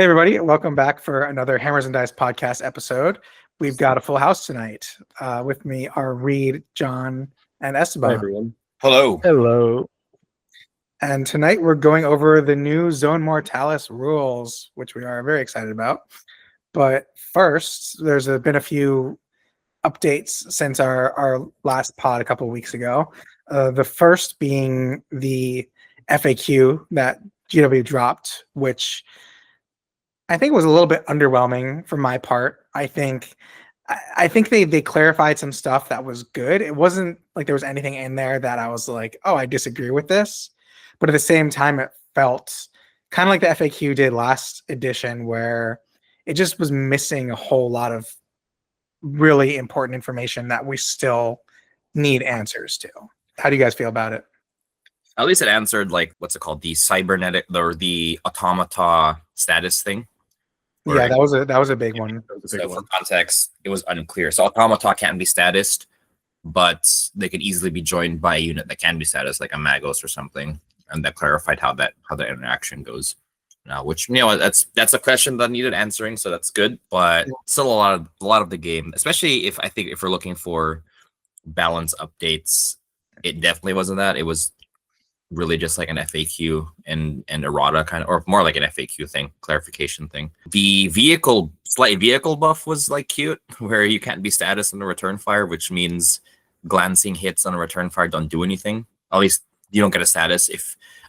Hey, everybody. Welcome back for another Hammers and Dice podcast episode. We've got a full house tonight. With me are Reed, John, and Hi, Esteban. everyone. Hello. Hello. And tonight we're going over the new Zone Mortalis rules, which we are very excited about. But first, there's been a few updates since our last pod a couple of weeks ago. The first being the FAQ that GW dropped, which I think it was a little bit underwhelming for my part. I think they clarified some stuff that was good. It wasn't like there was anything in there that I was like, oh, I disagree with this. But at the same time, it felt kind of like the FAQ did last edition, where it just was missing a whole lot of really important information that we still need answers to. How do you guys feel about it? At least it answered, like, what's it called? The cybernetic or the automata status thing. Yeah, that was a big one. So for context, it was unclear. So automata can't be statused, but they could easily be joined by a unit that can be statused, like a Magos or something. And that clarified how that interaction goes. Now, which that's a question that needed answering, so that's good. But still a lot of the game, especially if we're looking for balance updates, it definitely wasn't that. It was really just like an FAQ and errata kind of, or more like an FAQ thing, clarification thing. The slight vehicle buff was like cute, where you can't be status on the return fire, which means glancing hits on a return fire don't do anything. At least you don't get a status.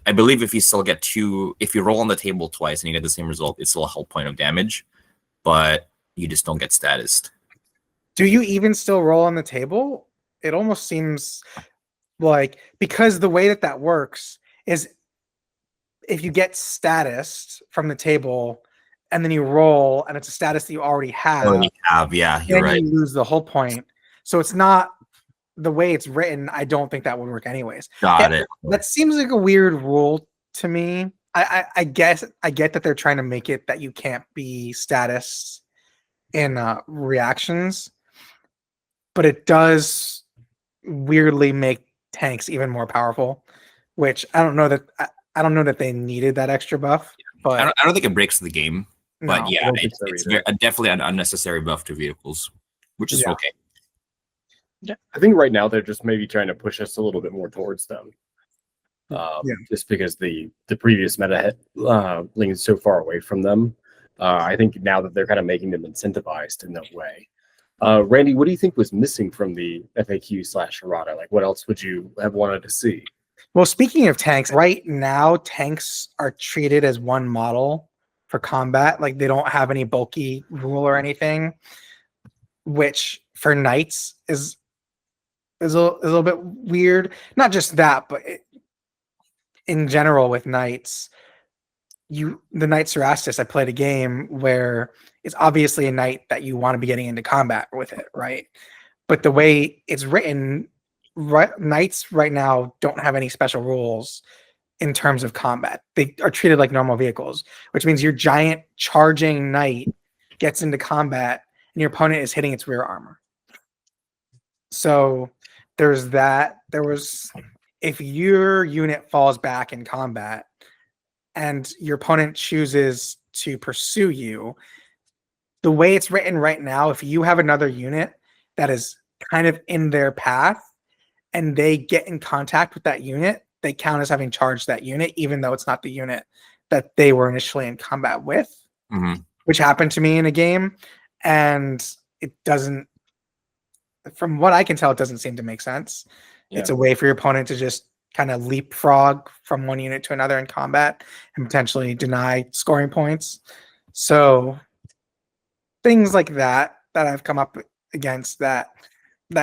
I believe if you still get if you roll on the table twice and you get the same result, it's still a whole point of damage, but you just don't get statused. Do you even still roll on the table? It almost seems like, because the way that works is if you get status from the table and then you roll and it's a status that you already have, yeah, you're right. You lose the whole point. So it's not the way it's written. I don't think that would work anyways. Got it. That seems like a weird rule to me. I guess I get that they're trying to make it that you can't be status in reactions, but it does weirdly make tanks even more powerful, which I don't know that they needed that extra buff. But I don't think it breaks the game. But yeah, it's definitely an unnecessary buff to vehicles, which is okay. Yeah, I think right now they're just maybe trying to push us a little bit more towards them. Just because the previous meta leans so far away from them. I think now that they're kind of making them incentivized in that way. Randy, what do you think was missing from the FAQ/errata? Like, what else would you have wanted to see? Well, speaking of tanks, right now tanks are treated as one model for combat. Like, they don't have any bulky rule or anything, which for knights is a little bit weird. Not just that, but in general with knights, the Knight Cerastus, I played a game where it's obviously a knight that you want to be getting into combat with it, right? But the way it's written, knights right now don't have any special rules in terms of combat. They are treated like normal vehicles, which means your giant charging knight gets into combat and your opponent is hitting its rear armor. So there's that. If your unit falls back in combat and your opponent chooses to pursue you, the way it's written right now, if you have another unit that is kind of in their path and they get in contact with that unit, they count as having charged that unit, even though it's not the unit that they were initially in combat with, which happened to me in a game. And it doesn't, from what I can tell, it doesn't seem to make sense. Yeah. It's a way for your opponent to just kind of leapfrog from one unit to another in combat and potentially deny scoring points. So things like that I've come up against that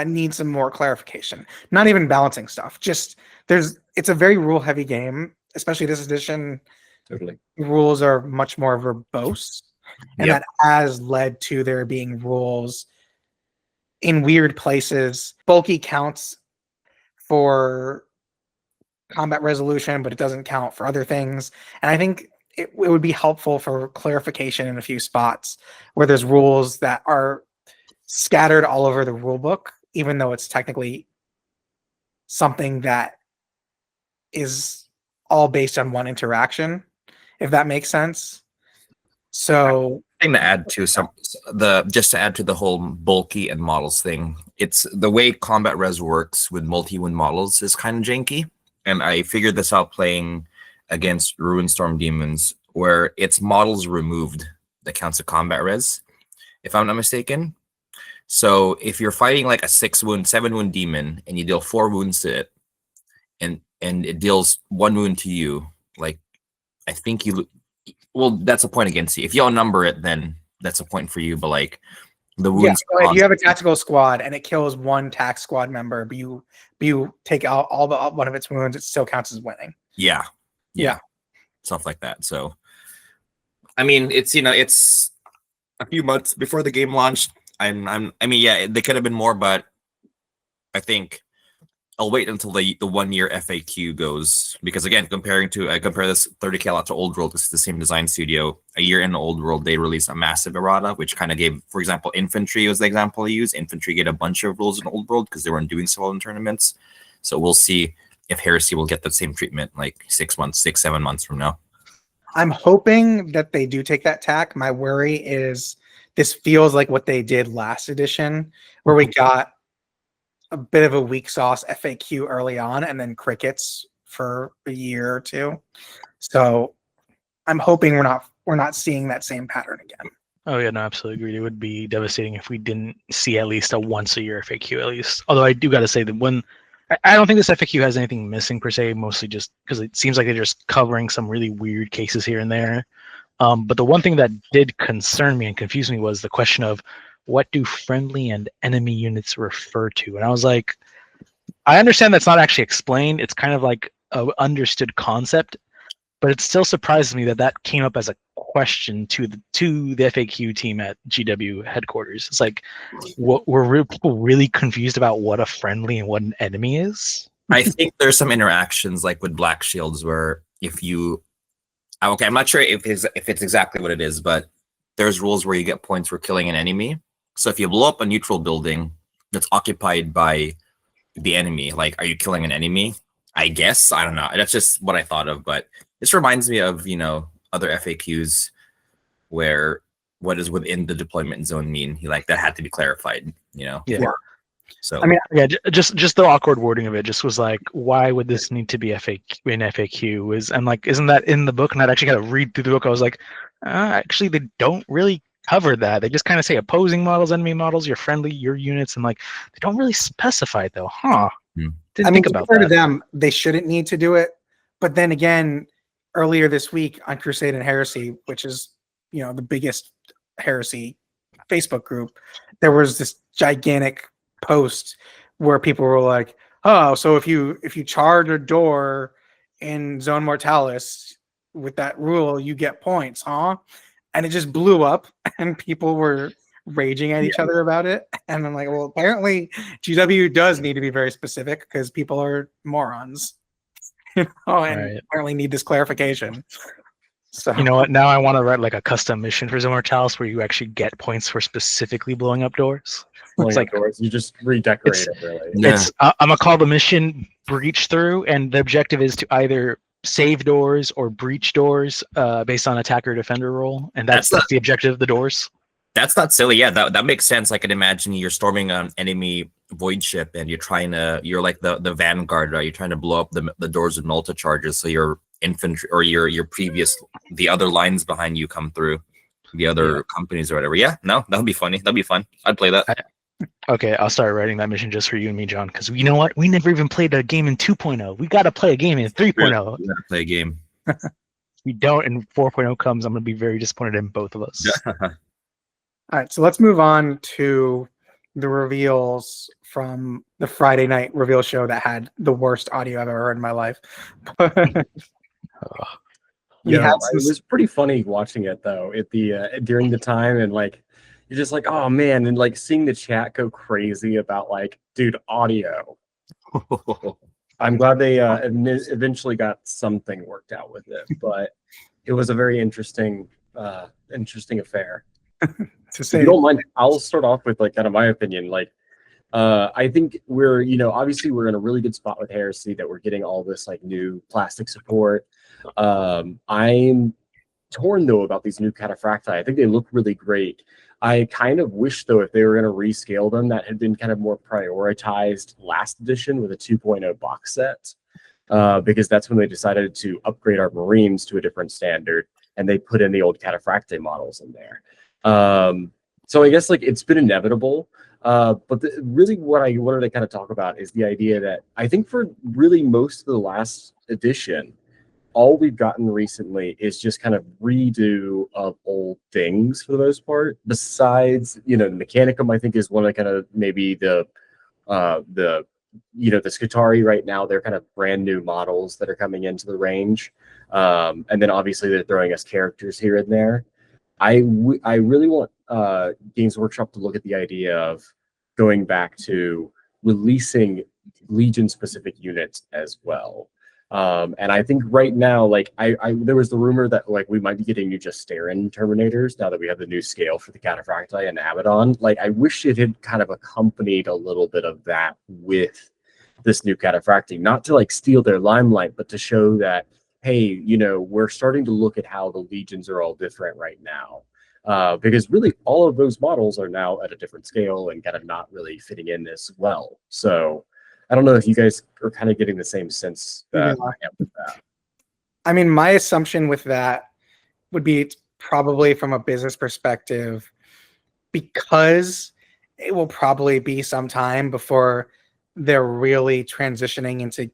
need some more clarification. Not even balancing stuff. Just it's a very rule heavy game, especially this edition. Totally. Rules are much more verbose, and that has led to there being rules in weird places. Bulky counts for combat resolution, but it doesn't count for other things. And I think it would be helpful for clarification in a few spots where there's rules that are scattered all over the rule book, even though it's technically something that is all based on one interaction, if that makes sense. So Thing to add to just to add to the whole bulky and models thing, it's the way combat res works with multi-wound models is kind of janky, and I figured this out playing against Ruinstorm demons, where it's models removed that counts as combat res, if I'm not mistaken. So if you're fighting like a 6-wound, 7-wound demon, and you deal 4 wounds to it, and it deals 1 wound to you, like I think well, that's a point against you. If you outnumber it, then that's a point for you. But like the wounds, if you have a tactical squad and it kills one tac squad member, but you take out all but one of its wounds, it still counts as winning. Yeah, stuff like that. So, I mean, it's it's a few months before the game launched. I mean, yeah, they could have been more, but I think I'll wait until the 1 year FAQ goes, because again, I compare this 30K lot to Old World. This is the same design studio. A year in Old World, they released a massive errata, which kind of gave, for example, infantry was the example I used. Infantry get a bunch of rules in Old World because they weren't doing so well in tournaments. So we'll see if Heresy will get the same treatment like 6 months, 7 months from now. I'm hoping that they do take that tack. My worry is this feels like what they did last edition, where we got a bit of a weak sauce FAQ early on and then crickets for a year or two. So I'm hoping we're not seeing that same pattern again. Oh yeah, no, absolutely agreed. It would be devastating if we didn't see at least a once a year FAQ at least. Although I do got to say that I don't think this FAQ has anything missing per se, mostly just because it seems like they're just covering some really weird cases here and there. But the one thing that did concern me and confuse me was the question of what do friendly and enemy units refer to? And I was like, I understand that's not actually explained. It's kind of like an understood concept, but it still surprises me that came up as a question to the FAQ team at GW headquarters. It's like, were people really confused about what a friendly and what an enemy is? I think there's some interactions like with Black Shields where I'm not sure if it's exactly what it is, but there's rules where you get points for killing an enemy. So if you blow up a neutral building that's occupied by the enemy, like, are you killing an enemy? I guess. I don't know. That's just what I thought of. But this reminds me of, other FAQs where what does within the deployment zone mean? That had to be clarified, Yeah. So I mean, yeah, just the awkward wording of it just was like, why would this need to be FAQ? I'm like, isn't that in the book? And I actually got to read through the book. I was like, actually, they don't really cover that. They just kind of say opposing models, enemy models, your friendly, your units, and like they don't really specify it though, huh? Didn't think about that. To them, they shouldn't need to do it. But then again, earlier this week on Crusade and Heresy, which is the biggest Heresy Facebook group, there was this gigantic post where people were like, "Oh, so if you charge a door in Zone Mortalis with that rule, you get points, huh?" And it just blew up, and people were raging at each other about it. And I'm like, well, apparently GW does need to be very specific because people are morons, and apparently need this clarification. So you know what? Now I want to write like a custom mission for Zone Mortalis where you actually get points for specifically blowing up doors. It's like doors. You just redecorate it, really. It's I'm gonna call the mission breach through, and the objective is to either save doors or breach doors based on attacker defender role, and that's the objective of the doors. That's not silly. Yeah, that makes sense. I can imagine you're storming an enemy void ship and you're like the vanguard, right? You're trying to blow up the doors with multi charges, so your infantry or the other lines behind you come through, the other companies or whatever. Yeah, no, that would be funny. That'd be fun. I'd play that. Okay, I'll start writing that mission just for you and me, John, because you know what? We never even played a game in 2.0. We got to play a game in 3.0. We got to play a game. If we don't, and 4.0 comes, I'm going to be very disappointed in both of us. All right, so let's move on to the reveals from the Friday night reveal show that had the worst audio I've ever heard in my life. It was pretty funny watching it though at the during the time, and like you're just like, oh man, and like seeing the chat go crazy about like, dude, audio. I'm glad they eventually got something worked out with it, but it was a very interesting affair. To say, if you don't mind, I'll start off with like kind of my opinion. Like, I think we're obviously we're in a really good spot with Heresy that we're getting all this like new plastic support. I'm torn though about these new cataphracti. I think they look really great. I kind of wish though if they were going to rescale them, that had been kind of more prioritized last edition with a 2.0 box set, because that's when they decided to upgrade our Marines to a different standard, and they put in the old cataphracti models in there. So I guess like it's been inevitable. But really what I wanted to kind of talk about is the idea that I think for really most of the last edition, all we've gotten recently is just kind of redo of old things for the most part. Besides, the Mechanicum, I think, is one of kind of maybe the the Skitarii right now. They're kind of brand new models that are coming into the range. And then obviously they're throwing us characters here and there. I really want Games Workshop to look at the idea of going back to releasing Legion-specific units as well. And I think right now, like there was the rumor that like we might be getting new Justarin Terminators now that we have the new scale for the Cataphracti and Abaddon. Like I wish it had kind of accompanied a little bit of that with this new Cataphracti, not to like steal their limelight, but to show that, hey, we're starting to look at how the Legions are all different right now. Because really all of those models are now at a different scale and kind of not really fitting in as well. So I don't know if you guys are kind of getting the same sense that I am with that. I mean, my assumption with that would be probably from a business perspective, because it will probably be some time before they're really transitioning into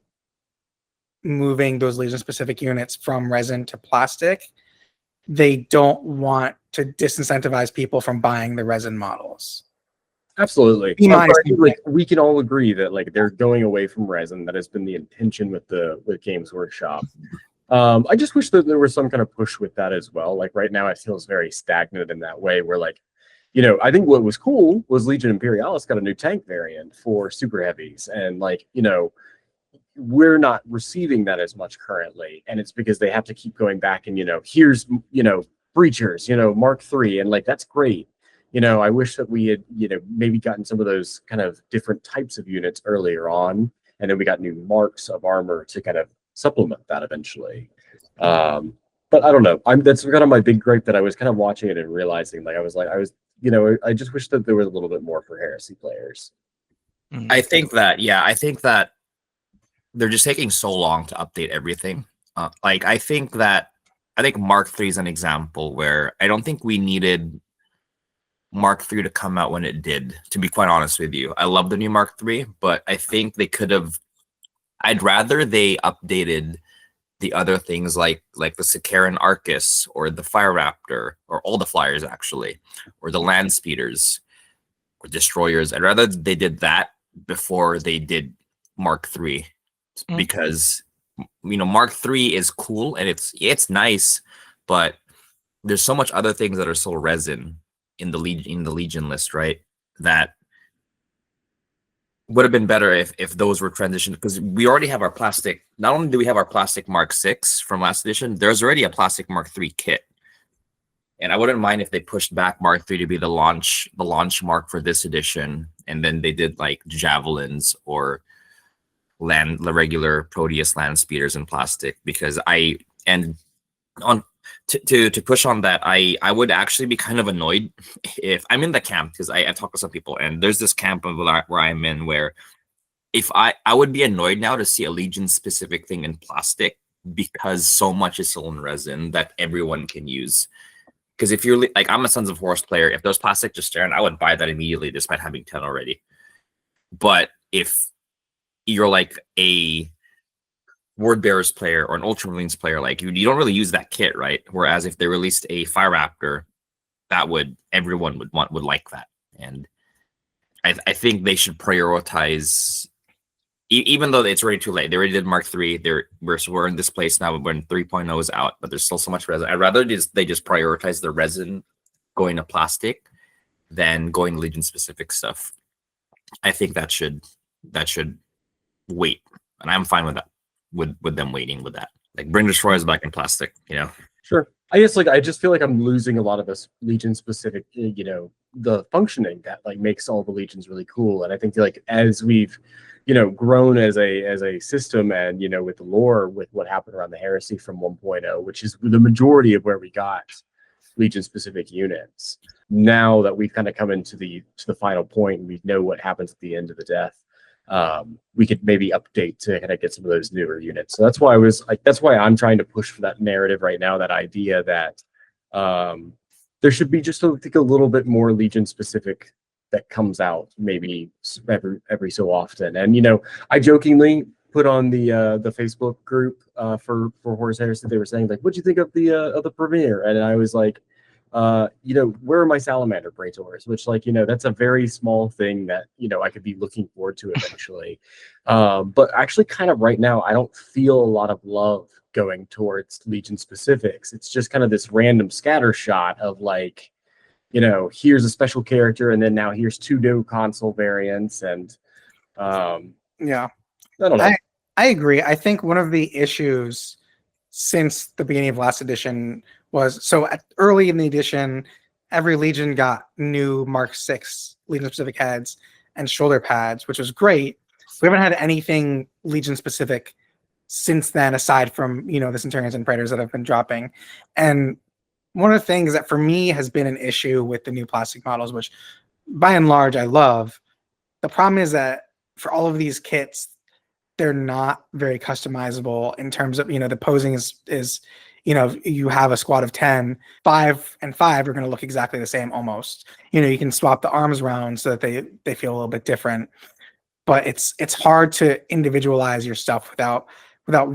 moving those Legion-specific units from resin to plastic. They don't want to disincentivize people from buying the resin models. Absolutely. Like we can all agree that like they're going away from resin. That has been the intention with Games Workshop. I just wish that there was some kind of push with that as well. Like right now it feels very stagnant in that way where like, I think what was cool was Legion Imperialis got a new tank variant for super heavies, and like, we're not receiving that as much currently, and it's because they have to keep going back and here's breachers, Mark III, and like that's great. I wish that we had maybe gotten some of those kind of different types of units earlier on, and then we got new marks of armor to kind of supplement that eventually. But I don't know. That's kind of my big gripe, that I was kind of watching it and realizing like I just wish that there was a little bit more for Heresy players. I think that they're just taking so long to update everything. I think Mark III is an example where I don't think we needed Mark III to come out when it did, to be quite honest with you. I love the new Mark III, but I think they could have, I'd rather they updated the other things like the Sicaran Arcus or the Fire Raptor or all the flyers actually, or the land speeders or destroyers. I'd rather they did that before they did Mark III, because Mark III is cool and it's nice, but there's so much other things that are still resin in the Legion list, right? That would have been better if those were transitioned, because we already have our plastic. Not only do we have our plastic Mark VI from last edition, there's already a plastic Mark III kit. And I wouldn't mind if they pushed back Mark III to be the launch mark for this edition, and then they did like javelins or the regular Proteus land speeders in plastic, because to push on that, I would actually be kind of annoyed if I'm in the camp, because I talk to some people, and there's this camp of where I'm in where if I would be annoyed now to see a Legion specific thing in plastic, because so much is still in resin that everyone can use. Because if you're like, I'm a Sons of Horus player, if there's plastic just staring, I would buy that immediately despite having 10 already. But if you're like a Word Bearers player or an Ultramarines player, like you don't really use that kit, right? Whereas if they released a Fire Raptor, everyone would like that. And I think they should prioritize, even though it's already too late. They already did Mark III. We're in this place now when 3.0 is out, but there's still so much resin. I'd rather they just prioritize the resin going to plastic than going Legion specific stuff. I think that should wait, and I'm fine with that. With them waiting with that, like bring destroyers back in plastic, Sure. I guess like I just feel like I'm losing a lot of this Legion specific, the functioning that like makes all the Legions really cool. And I think like as we've, grown as a system, and with the lore, with what happened around the Heresy from 1.0, which is the majority of where we got Legion specific units. Now that we've kind of come into the final point, and we know what happens at the end of the death, we could maybe update to kind of get some of those newer units. So that's why that's why I'm trying to push for that narrative right now, that idea that there should be just a little bit more Legion specific that comes out maybe every so often. And I jokingly put on the Facebook group for Horus Heresy, they were saying like, "What'd you think of the premiere?" And I was like, where are my salamander praetors? Which, like, that's a very small thing that I could be looking forward to eventually. But actually, kind of right now, I don't feel a lot of love going towards Legion specifics. It's just kind of this random scatter shot of like, here's a special character, and then now here's 2 new console variants, and Yeah, I don't know. I agree. I think one of the issues since the beginning of last edition was, early in the edition, every Legion got new Mark 6 Legion specific heads and shoulder pads, which was great. We haven't had anything Legion specific since then, aside from the Centurions and Praetors that have been dropping. And one of the things that for me has been an issue with the new plastic models, which by and large I love, the problem is that for all of these kits, they're not very customizable in terms of, the posing is you have a squad of 10, 5 and 5 are going to look exactly the same almost. You can swap the arms around so that they feel a little bit different, but it's hard to individualize your stuff without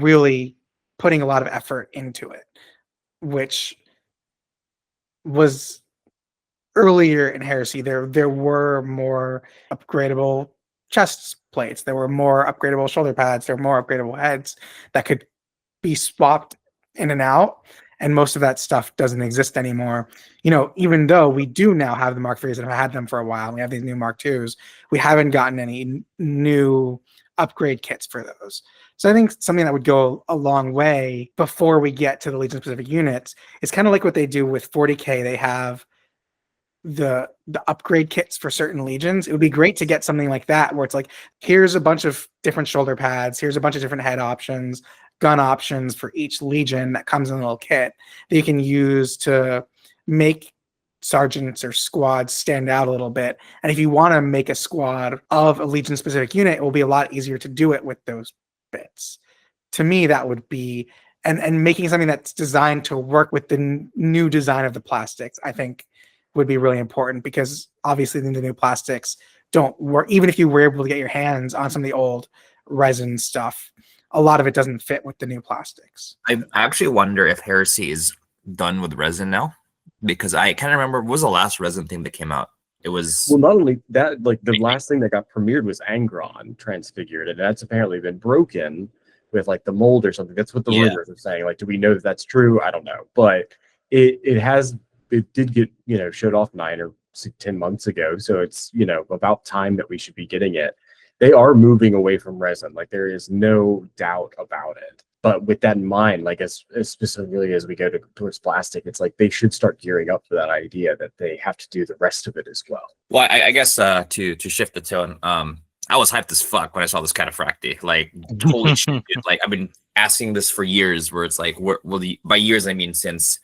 really putting a lot of effort into it, which was earlier in Heresy. There were more upgradable chest plates, there were more upgradable shoulder pads, there were more upgradable heads that could be swapped in and out, and most of that stuff doesn't exist anymore. Even though we do now have the Mark 3s and have had them for a while, we have these new Mark 2s, we haven't gotten any new upgrade kits for those. So I think something that would go a long way before we get to the Legion specific units is kind of like what they do with 40K. They have the upgrade kits for certain legions. It would be great to get something like that, where it's like, here's a bunch of different shoulder pads, here's a bunch of different head options, gun options for each legion that comes in a little kit that you can use to make sergeants or squads stand out a little bit. And if you want to make a squad of a Legion specific unit, it will be a lot easier to do it with those bits. To me, that would be, and making something that's designed to work with the new design of the plastics, I think would be really important, because obviously the new plastics don't work. Even if you were able to get your hands on some of the old resin stuff, a lot of it doesn't fit with the new plastics. I actually wonder if Heresy is done with resin now, because I can't remember what was the last resin thing that came out. It was, well, not only that, like the last thing that got premiered was Angron Transfigured, and that's apparently been broken with like the mold or something. That's what the rumors are saying. Like, do we know that that's true? I don't know, but it did get showed off 9 or 10 months ago, so it's about time that we should be getting it. They are moving away from resin, like there is no doubt about it. But with that in mind, like as specifically as we go towards plastic, it's like they should start gearing up for that idea that they have to do the rest of it as well. Well, I guess to shift the tone, I was hyped as fuck when I saw this Cataphracti. Like, holy shit, dude. Like, I've been asking this for years, where it's like, by years I mean since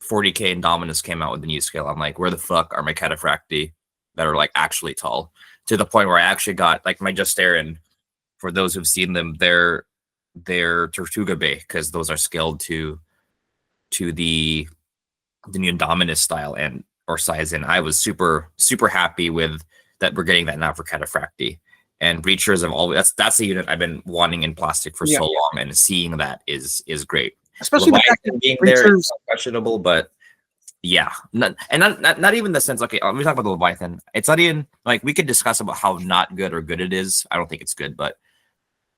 40K and Dominus came out with the new scale, I'm like, where the fuck are my Cataphracti that are like actually tall? To the point where I actually got like my Justarin. For those who've seen them, they're Tortuga Bay, because those are scaled to the new Dominus style or size, and I was super happy with that. We're getting that now for Cataphracti. And Breachers have always, that's the unit I've been wanting in plastic for so long, and seeing that is great. Especially the fact that being there is questionable, but yeah, not even the sense. Okay, let me talk about the Leviathan. It's not even like we could discuss about how not good or good it is. I don't think it's good, but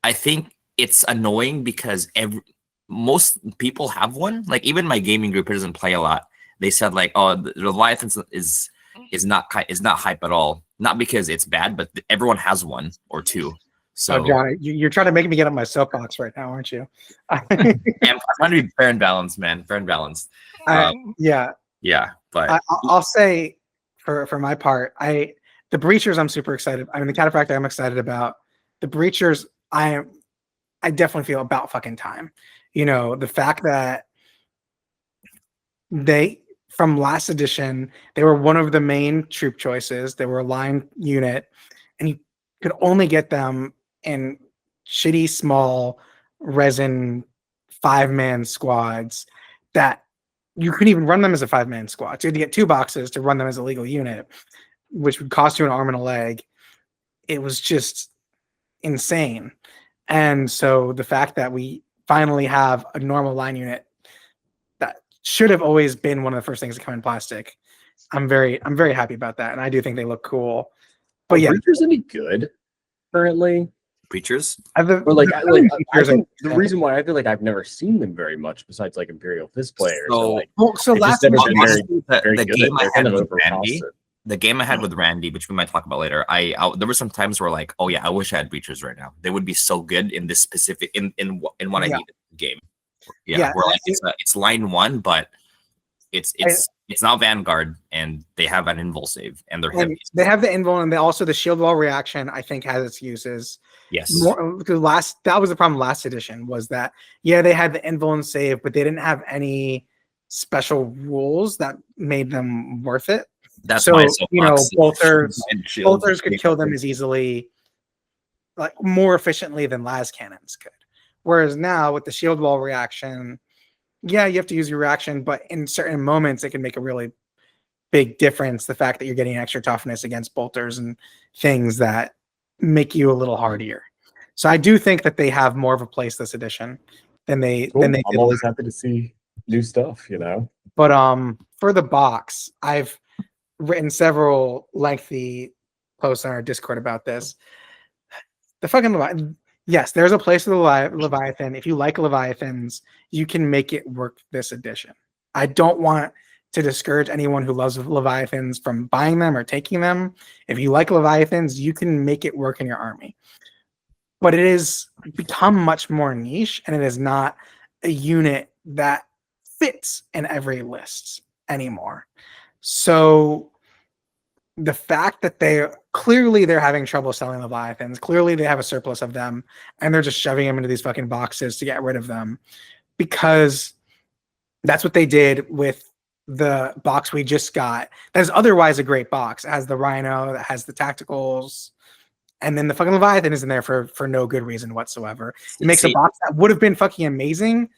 I think it's annoying because most people have one. Like even my gaming group, who doesn't play a lot, they said like, oh, the Leviathan is not hype at all. Not because it's bad, but everyone has one or two. So John, you're trying to make me get on my soapbox right now, aren't you? I'm trying to be fair and balanced, man. Fair and balanced. Yeah, But I'll say for my part, the breachers I'm super excited. I mean, the cataphractii I'm excited about. The breachers I definitely feel about fucking time. You know, the fact that from last edition, they were one of the main troop choices. They were a line unit, and you could only get them in shitty small resin 5-man squads that you couldn't even run them as a 5-man squad. So you had to get 2 boxes to run them as a legal unit, which would cost you an arm and a leg. It was just insane. And so the fact that we finally have a normal line unit that should have always been one of the first things to come in plastic, I'm very happy about that. And I do think they look cool. But yeah, Breachers any good currently? Breachers? I think the reason why I feel like I've never seen them very much besides like Imperial Fist players. So last never time, been very the good. game I They're had kind of with Randy, overcosted. the game I had with Randy, which we might talk about later, I there were some times where like, oh yeah, I wish I had breachers right now. They would be so good in this specific in what I need in the game. Yeah, where like it's line 1, but it's not Vanguard, and they have an invul save, and they're heavy. They have the invul, and also the shield wall reaction, I think, has its uses. Yes. That was the problem last edition, was that they had the invul and save, but they didn't have any special rules that made them worth it. That's so why bolters could kill them as easily, like more efficiently than las cannons could. Whereas now with the shield wall reaction, you have to use your reaction, but in certain moments it can make a really big difference. The fact that you're getting extra toughness against bolters and things that make you a little hardier. So I do think that they have more of a place this edition than they I'm did. always happy to see new stuff, you know. But for the box, I've written several lengthy posts on our Discord about this. The fucking Leviathan. Yes, there's a place for the Leviathan. If you like Leviathans, you can make it work this edition. I don't want to discourage anyone who loves Leviathans from buying them or taking them. If you like Leviathans, you can make it work in your army. But it has become much more niche, and it is not a unit that fits in every list anymore. So the fact that they're having trouble selling Leviathans, clearly they have a surplus of them, and they're just shoving them into these fucking boxes to get rid of them, because that's what they did with the box we just got. That is otherwise a great box. It has the Rhino, that has the tacticals, and then the fucking Leviathan is in there for no good reason whatsoever. It makes a box that would have been fucking amazing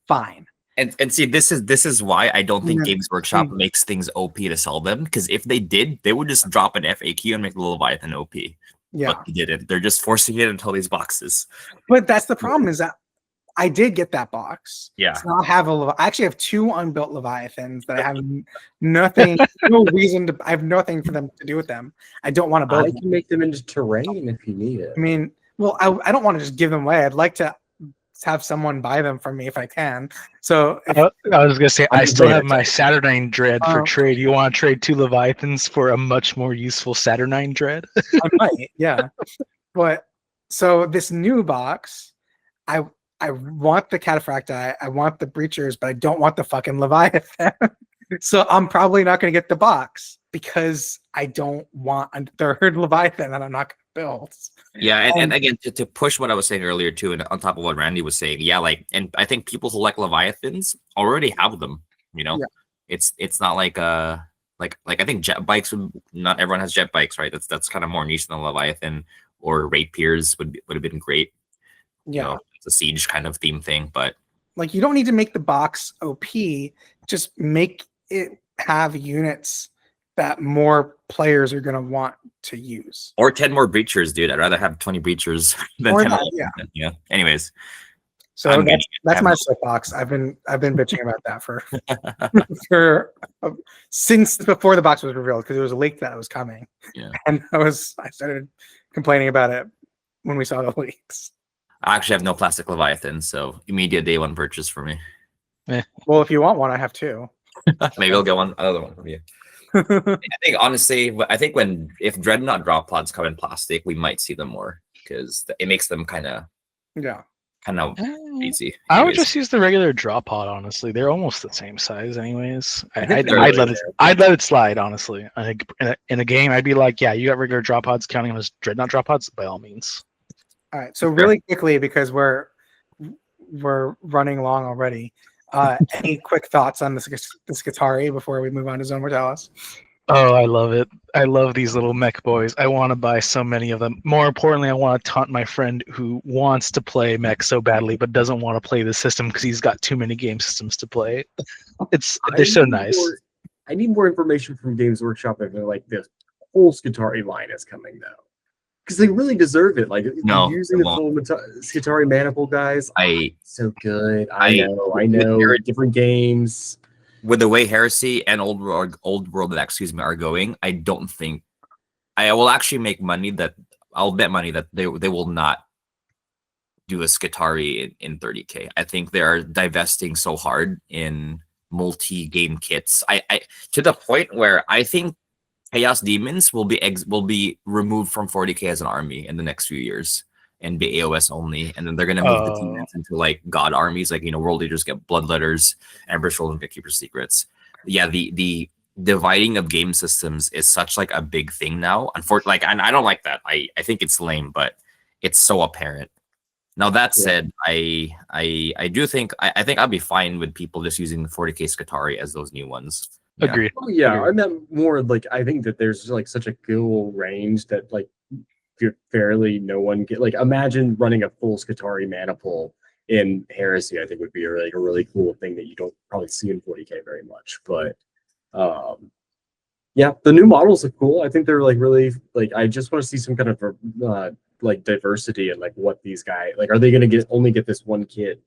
fine. And see, this is why I don't think Games Workshop makes things OP to sell them, because if they did, they would just drop an FAQ and make the Leviathan OP. Yeah, but they didn't. They're just forcing it into these boxes. But that's the problem, is that I did get that box. Yeah. So I actually have 2 unbuilt Leviathans that I have nothing, no reason to. I have nothing for them to do with them. I don't want to build. I can make them into terrain if you need it. I mean, well, I don't want to just give them away. I'd like to have someone buy them from me if I can. So I was gonna say, I still have my Saturnine Dread for trade. You want to trade 2 Leviathans for a much more useful Saturnine Dread? I might, yeah. But so this new box, I want the cataphractii, I want the breachers, but I don't want the fucking Leviathan. So I'm probably not going to get the box, because I don't want a 3rd Leviathan that I'm not going to build. Yeah, and again, to push what I was saying earlier too, and on top of what Randy was saying, and I think people who like Leviathans already have them. You know, it's not like I think jet bikes not everyone has jet bikes, right? That's kind of more niche than Leviathan, or rapiers would have been great. Yeah, you know, it's a siege kind of theme thing, but like you don't need to make the box OP. Just make it have units that more players are going to want to use. Or 10 more breachers, dude. I'd rather have 20 breachers than 10 more. Yeah. Anyways. So that's my soapbox. I've been bitching about that for since before the box was revealed, because it was a leak that it was coming. Yeah. And I started complaining about it when we saw the leaks. I actually have no plastic Leviathan, so immediate day 1 purchase for me. Well, if you want one, I have 2. Maybe I'll get another one from you. I think honestly, if Dreadnought drop pods come in plastic, we might see them more. because it makes them kind of Yeah. easy. I would just use the regular drop pod. Honestly, they're almost the same size, anyways. I'd they're let really it. I'd let it slide. Honestly, I think in a game, I'd be like, yeah, you got regular drop pods, counting them as dreadnought drop pods, by all means. All right. So really quickly, because we're running long already. Any quick thoughts on this Skitarii before we move on to Zone Mortalis? Oh, I love it. I love these little mech boys. I want to buy so many of them. More importantly, I want to taunt my friend who wants to play mech so badly but doesn't want to play the system because he's got too many game systems to play. They're so nice. I need more information from Games Workshop if like the whole Skitarii line is coming though, because they really deserve it. Like using the full Skitarii manifold, guys. So good. I know. Different games. With the way Heresy and Old World are going, I don't think I will actually make money that I'll bet money that they will not do a Skitarii in 30K. I think they are divesting so hard in multi-game kits. I to the point where I think Chaos Demons will be removed from 40K as an army in the next few years and be AOS only, and then they're gonna move the demons into like god armies, like World Leaders get Bloodletters, Ember Scrolls get Keeper Secrets. Yeah, the dividing of game systems is such like a big thing now. Unfortunately, and I don't like that. I think it's lame, but it's so apparent. Now that said, I do think I think I'd be fine with people just using the 40K Skitarii as those new ones. Yeah. Agreed. Oh, yeah, I meant more like I think that there's like such a cool range that like fairly no one get. Like imagine running a full Skitarii maniple in Heresy. I think would be a really cool thing that you don't probably see in 40K very much. But yeah, the new models are cool. I think they're like really like I just want to see some kind of like diversity and like what these guys like. Are they going to only get this one kit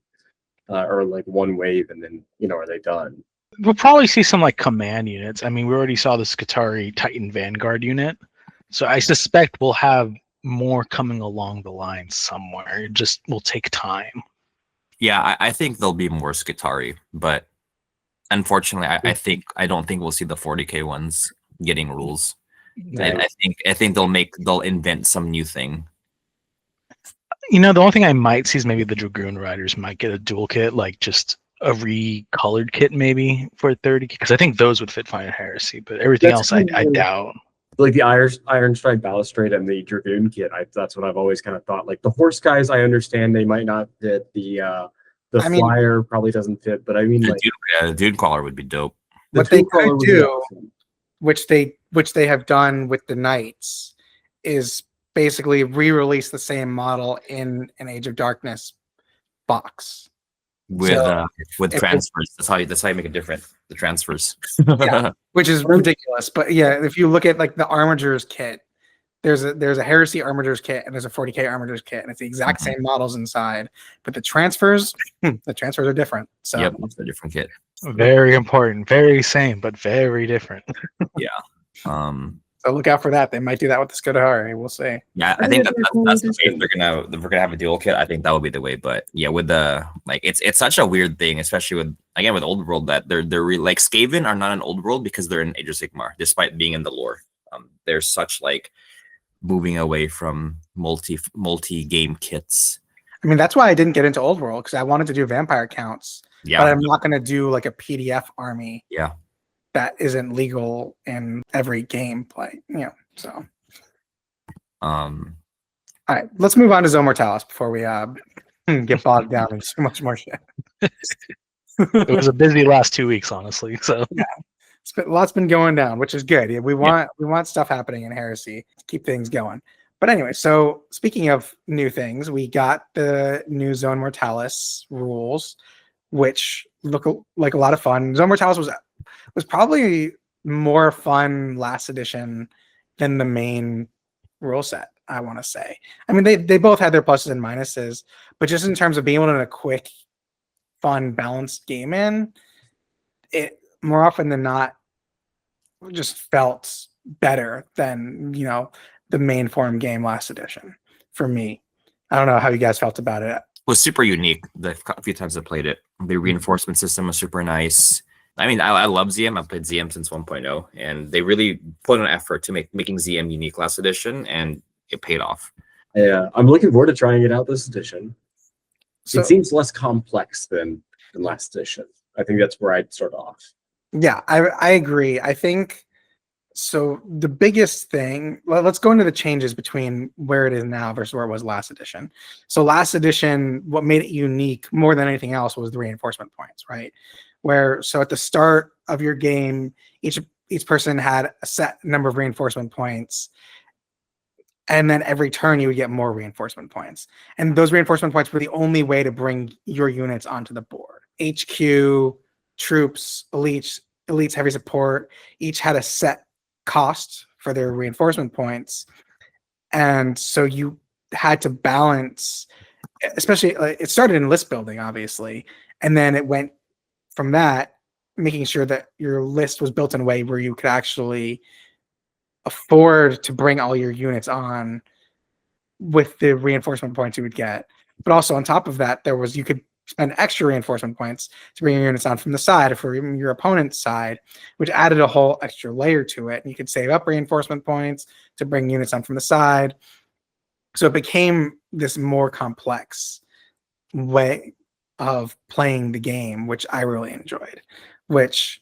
or like one wave and then are they done? We'll probably see some like command units. I mean, we already saw the Skitarii Titan Vanguard unit, so I suspect we'll have more coming along the line somewhere. It just will take time. Yeah, I think there'll be more Skitarii, but unfortunately, I don't think we'll see the 40K ones getting rules. Yeah. I think they'll invent some new thing. The only thing I might see is maybe the Dragoon Riders might get a dual kit, like just a recolored kit maybe for 30, because I think those would fit fine in Heresy, but everything else I doubt. Like the Iron Strike Balustrade and the Dragoon kit, that's what I've always kind of thought. Like the horse guys, I understand they might not fit. The flyer probably doesn't fit, but I mean, the Dune Crawler would be dope. What they could do, which they have done with the Knights, is basically re-release the same model in an Age of Darkness box with transfers. That's how you make it different. The transfers, yeah, which is ridiculous. But yeah, if you look at like the Armigers kit, there's a Heresy Armigers kit and there's a 40K Armigers kit, and it's the exact same models inside, but the transfers are different. So yep, it's a different kit. Very important, very same, but very different. Yeah. So look out for that. They might do that with the Skitarii. We'll see. Yeah, I think that's the way if we're gonna have a dual kit. I think that would be the way. But yeah, with the it's such a weird thing, especially with Old World, that they're like Skaven are not an Old World because they're in Age of Sigmar, despite being in the lore. They're such like moving away from multi game kits. I mean, that's why I didn't get into Old World, because I wanted to do vampire counts. Yeah, but I'm not going to do like a PDF army. Yeah. That isn't legal in every gameplay, so. All right, let's move on to Zone Mortalis before we get bogged down in so much more shit. It was a busy last 2 weeks, honestly. So yeah, lots been going down, which is good. Yeah, we want stuff happening in Heresy to keep things going. But anyway, so speaking of new things, we got the new Zone Mortalis rules, which look like a lot of fun. Zone Mortalis was probably more fun last edition than the main rule set, I want to say. I mean, they both had their pluses and minuses, but just in terms of being able to in a quick, fun, balanced game it more often than not just felt better than, the main form game last edition for me. I don't know how you guys felt about it. It was super unique the few times I played it. The reinforcement system was super nice. I mean, I love ZM. I've played ZM since 1.0, and they really put an effort to making ZM unique last edition, and it paid off. Yeah, I'm looking forward to trying it out this edition. So It seems less complex than last edition. I think that's where I'd start off. yeah, I agree. I think so. The biggest thing, let's go into the changes between where it is now versus where it was last edition. So last edition, what made it unique more than anything else was the reinforcement points, right? Where so at the start of your game, each person had a set number of reinforcement points, and then every turn you would get more reinforcement points. And those reinforcement points were the only way to bring your units onto the board. HQ, troops, elites, heavy support, each had a set cost for their reinforcement points. And so you had to balance, especially it started in list building, obviously. And then it went from that, making sure that your list was built in a way where you could actually afford to bring all your units on with the reinforcement points you would get. But also on top of that, you could spend extra reinforcement points to bring your units on from the side or from your opponent's side, which added a whole extra layer to it. And you could save up reinforcement points to bring units on from the side. So it became this more complex way of playing the game, which I really enjoyed, which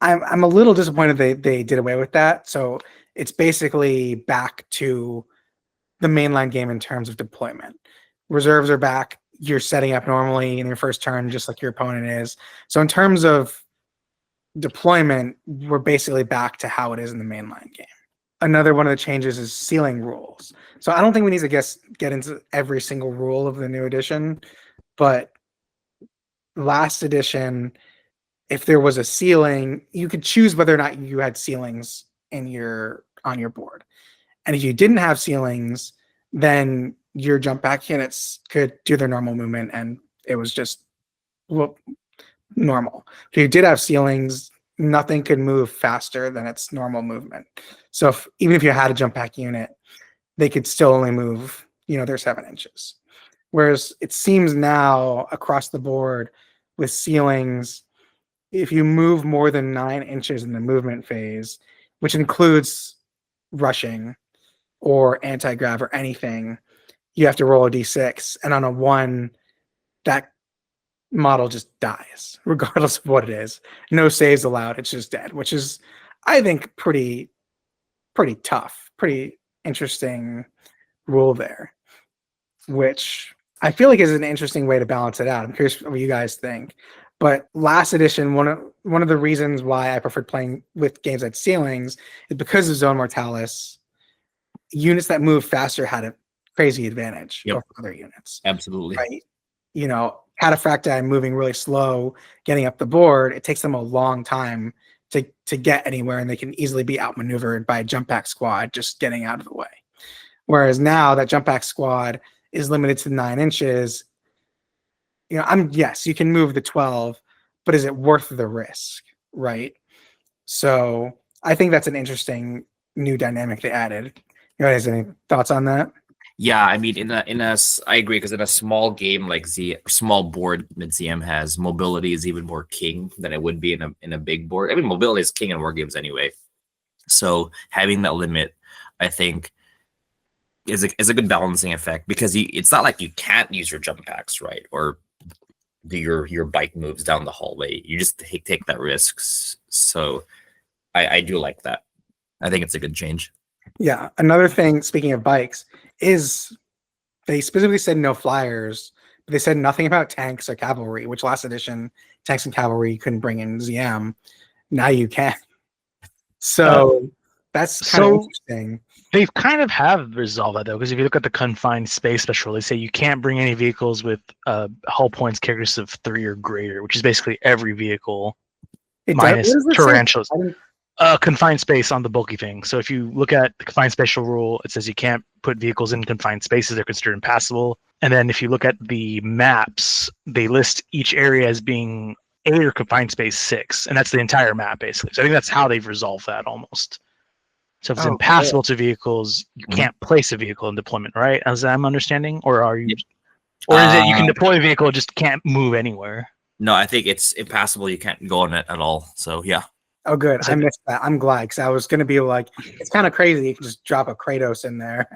I'm a little disappointed they did away with that. So it's basically back to the mainline game in terms of deployment. Reserves are back. You're setting up normally in your first turn, just like your opponent is. So in terms of deployment, we're basically back to how it is in the mainline game. Another one of the changes is ceiling rules. So I don't think we need to get into every single rule of the new edition, but last edition, if there was a ceiling, you could choose whether or not you had ceilings on your board. And if you didn't have ceilings, then your jump back units could do their normal movement, and it was just normal. If you did have ceilings, nothing could move faster than its normal movement. So even if you had a jump back unit, they could still only move, their 7 inches. Whereas it seems now across the board with ceilings, if you move more than 9 inches in the movement phase, which includes rushing or anti-grav or anything, you have to roll a d6. And on a 1, that model just dies, regardless of what it is. No saves allowed. It's just dead, which is, I think, pretty tough, pretty interesting rule there, which I feel like is an interesting way to balance it out. I'm curious what you guys think. But last edition, one of the reasons why I preferred playing with games at ceilings is because of Zone Mortalis. Units that move faster had a crazy advantage over other units. Absolutely. Right? Cataphracti moving really slow, getting up the board, it takes them a long time to get anywhere, and they can easily be outmaneuvered by a jump back squad just getting out of the way. Whereas now that jump back squad is limited to 9 inches. Yes, you can move the 12, but is it worth the risk, right? So I think that's an interesting new dynamic they added. You guys, any thoughts on that? Yeah, I mean, I agree, because in a small game like small board that ZM has, mobility is even more king than it would be in a big board. I mean, mobility is king in war games anyway. So having that limit, I think, is a good balancing effect, because it's not like you can't use your jump packs, right? Or do your bike moves down the hallway. You just take that risks. So I do like that. I think it's a good change. Yeah. Another thing, speaking of bikes, is they specifically said no flyers, but they said nothing about tanks or cavalry, which last edition, tanks and cavalry you couldn't bring in ZM. Now you can. So that's kind of interesting. They kind of have resolved that, though, because if you look at the confined space special, they say you can't bring any vehicles with hull points characteristics of 3 or greater, which is basically every vehicle minus tarantulas. Confined space on the bulky thing. So if you look at the confined spatial rule, it says you can't put vehicles in confined spaces. They're considered impassable. And then if you look at the maps, they list each area as being 8 or confined space 6. And that's the entire map, basically. So I think that's how they've resolved that almost. So if it's impassable to vehicles, you can't place a vehicle in deployment, right? As I'm understanding? Or are you... Or is it you can deploy a vehicle, just can't move anywhere? No, I think it's impassable. You can't go on it at all. So, yeah. Oh, good. So- I missed that. I'm glad because I was going to be like, it's kind of crazy. You can just drop a Kratos in there.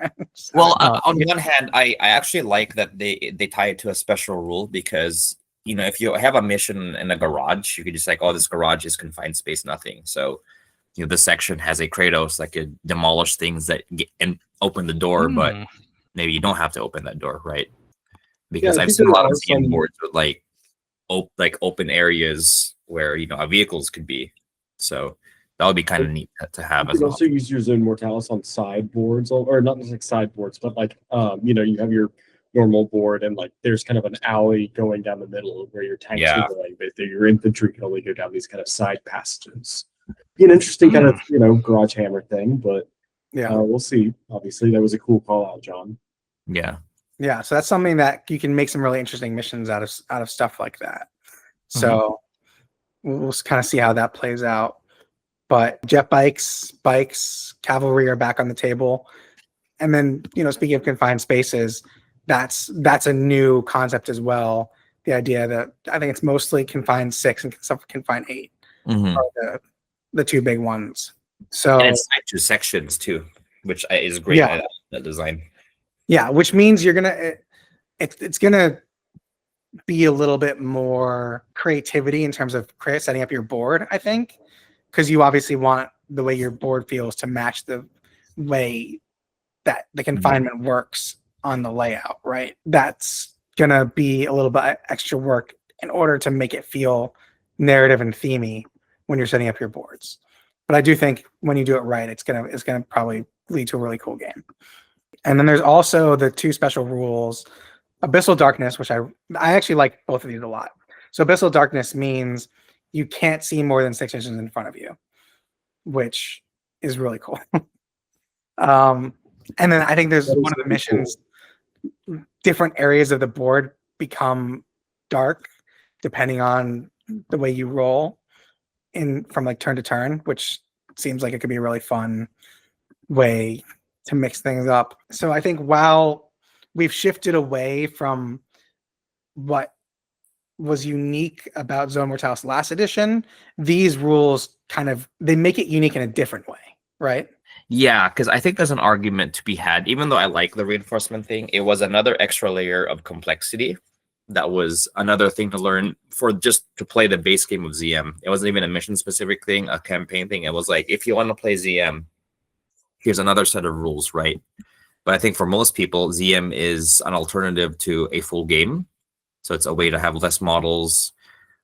Well, No, on one hand, I actually like that they tie it to a special rule because if you have a mission in a garage, you could just like, oh, this garage is confined space, nothing. So this section has a Kratos that could demolish things and open the door, but maybe you don't have to open that door, right? Because I've seen a lot of CM boards with like open areas where vehicles could be. So that would be kind of neat to have as You can well. also use your Zone Mortalis on sideboards, or not just like sideboards, but like you have your normal board and like there's kind of an alley going down the middle where your tanks are going, but your infantry can only go down these kind of side passages. Be an interesting kind of garage hammer thing, but we'll see. Obviously, that was a cool call out, John. Yeah. Yeah, so that's something that you can make some really interesting missions out of stuff like that. So we'll kind of see how that plays out. But jet bikes, cavalry are back on the table. And then, speaking of confined spaces, that's a new concept as well. The idea that I think it's mostly confined 6 and some confined 8 are the two big ones. So and it's tied to sections too, which is great. Yeah. That design. Yeah, which means it's gonna be a little bit more creativity in terms of setting up your board, I think, because you obviously want the way your board feels to match the way that the confinement works on the layout, right? That's gonna be a little bit extra work in order to make it feel narrative and themey when you're setting up your boards. But I do think when you do it right, it's gonna probably lead to a really cool game. And then there's also the 2 special rules, Abyssal Darkness, which I actually like both of these a lot. So Abyssal Darkness means you can't see more than 6 inches in front of you, which is really cool. And then I think there's one of the missions, different areas of the board become dark depending on the way you roll from like turn to turn, which seems like it could be a really fun way to mix things up. So I think while we've shifted away from what was unique about Zone Mortalis last edition, these rules they make it unique in a different way, right? Yeah, because I think there's an argument to be had. Even though I like the reinforcement thing, it was another extra layer of complexity. That was another thing to learn for just to play the base game of ZM. It wasn't even a mission specific thing, a campaign thing. It was like, if you want to play ZM, here's another set of rules, right? But I think for most people, ZM is an alternative to a full game. So it's a way to have less models,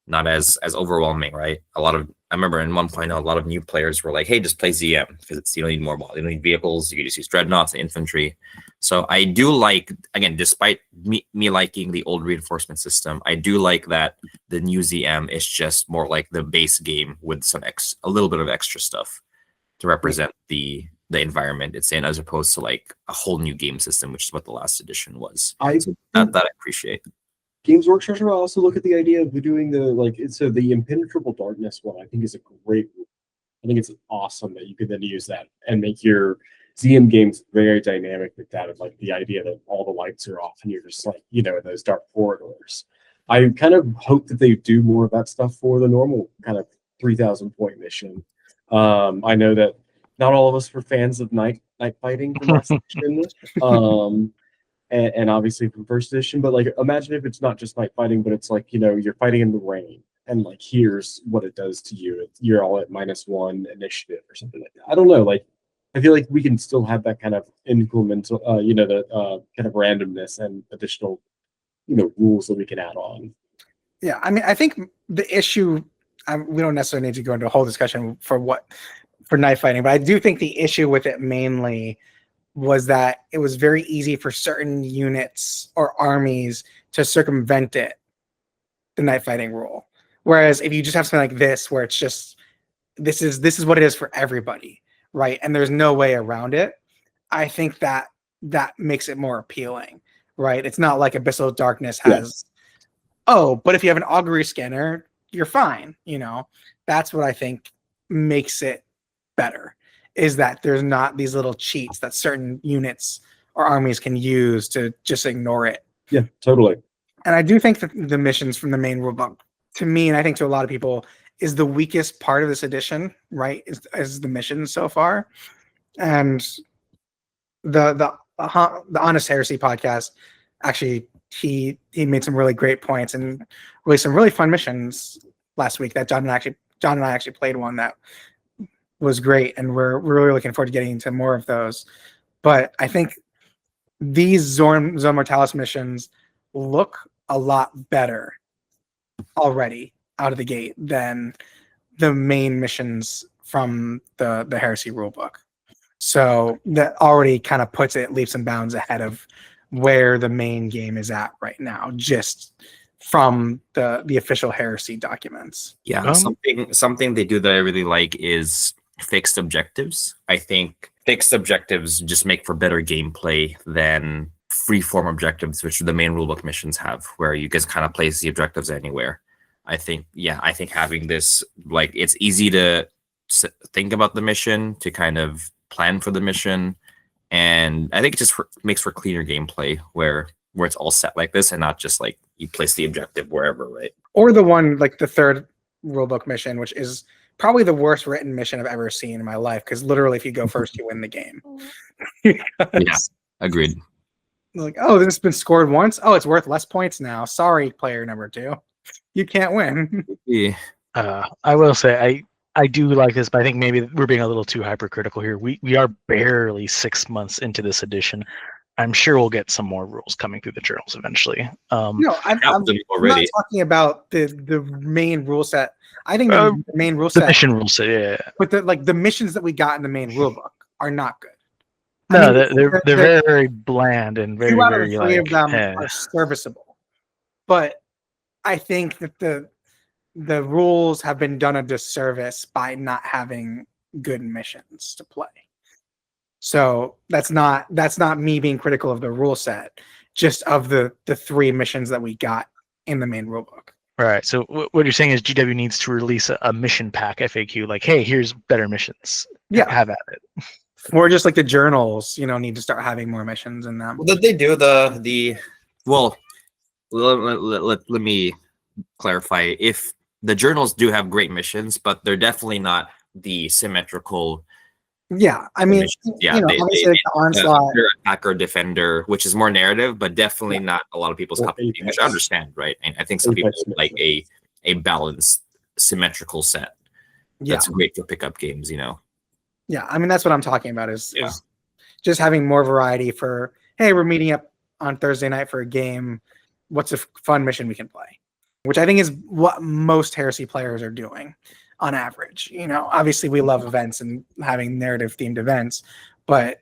not as overwhelming, right? I remember in 1.0, a lot of new players were like, hey, just play ZM because you don't need more models. You don't need vehicles. You can just use dreadnoughts and infantry. So I do like, again, despite me liking the old reinforcement system, I do like that the new ZM is just more like the base game with a little bit of extra stuff to represent the environment it's in, as opposed to like a whole new game system, which is what the last edition was. So that I appreciate. Games Workshop will also look at the idea of doing the impenetrable darkness one. I think is a great. I think it's awesome that you could then use that and make your ZM games very dynamic with that, of like the idea that all the lights are off and you're just like in those dark corridors. I kind of hope that they do more of that stuff for the normal kind of 3,000 point mission. I know that not all of us were fans of night fighting from last edition. And obviously from first edition, but like imagine if it's not just night fighting, but it's like you're fighting in the rain, and like here's what it does to you. You're all at -1 initiative or something like that. I don't know. Like I feel like we can still have that kind of incremental, the kind of randomness and additional, rules that we can add on. Yeah, I mean, I think the issue. We don't necessarily need to go into a whole discussion for night fighting, but I do think the issue with it mainly was that it was very easy for certain units or armies to circumvent the night fighting rule. Whereas if you just have something like this, where it's just this is what it is for everybody, right? And there's no way around it. I think that makes it more appealing, right? It's not like Abyssal Darkness has, but if you have an augury scanner, you're fine. That's what I think makes it better. Is that there's not these little cheats that certain units or armies can use to just ignore it. Yeah, totally. And I do think that the missions from the main rulebook, to me, and I think to a lot of people, is the weakest part of this edition, right? Is the mission so far, and the Honest Heresy podcast actually he made some really great points and really some really fun missions last week that John and I actually played one that was great, and we're really looking forward to getting into more of those. But I think these Zone Mortalis missions look a lot better already out of the gate than the main missions from the Heresy rulebook. So that already kind of puts it leaps and bounds ahead of where the main game is at right now, just from the official Heresy documents. Yeah, something they do that I really like is fixed objectives. I think fixed objectives just make for better gameplay than free-form objectives, which the main rulebook missions have, where you can kind of place the objectives anywhere. I think having this, like, it's easy to think about the mission, to kind of plan for the mission, and I think it just makes for cleaner gameplay where it's all set like this and not just like you place the objective wherever, right? Or the one like the third rulebook mission, which is probably the worst written mission I've ever seen in my life, because literally if you go first, you win the game. Yeah, agreed. Like, oh, this has been scored once. Oh, it's worth less points now. Sorry, player number 2. You can't win. Yeah. I will say I do like this, but I think maybe we're being a little too hypercritical here. We are barely 6 months into this edition. I'm sure we'll get some more rules coming through the journals eventually. No, I'm already. not talking about the main rule set. I think the main rule set, mission rule set, yeah. but the missions that we got in the main rulebook are not good. No, they're very, very bland and very, 2 out of very 3 of them eh. are serviceable. But I think that the rules have been done a disservice by not having good missions to play. So that's not me being critical of the rule set, just of the 3 missions that we got in the main rulebook. Right. So what you're saying is GW needs to release a mission pack FAQ, like, hey, here's better missions. Yeah. Have at it. Or just like the journals, need to start having more missions in them. Well, did they do well, let me clarify. If the journals do have great missions, but they're definitely not the symmetrical. Yeah, I mean, obviously the onslaught, attacker, defender, which is more narrative, but definitely not a lot of people's cup of tea, which I understand, right? And I think some people like a balanced, symmetrical set. That's great for pickup games, Yeah, I mean, that's what I'm talking about is just having more variety for, hey, we're meeting up on Thursday night for a game. What's a fun mission we can play? Which I think is what most Heresy players are doing on average. Obviously we love events and having narrative themed events, but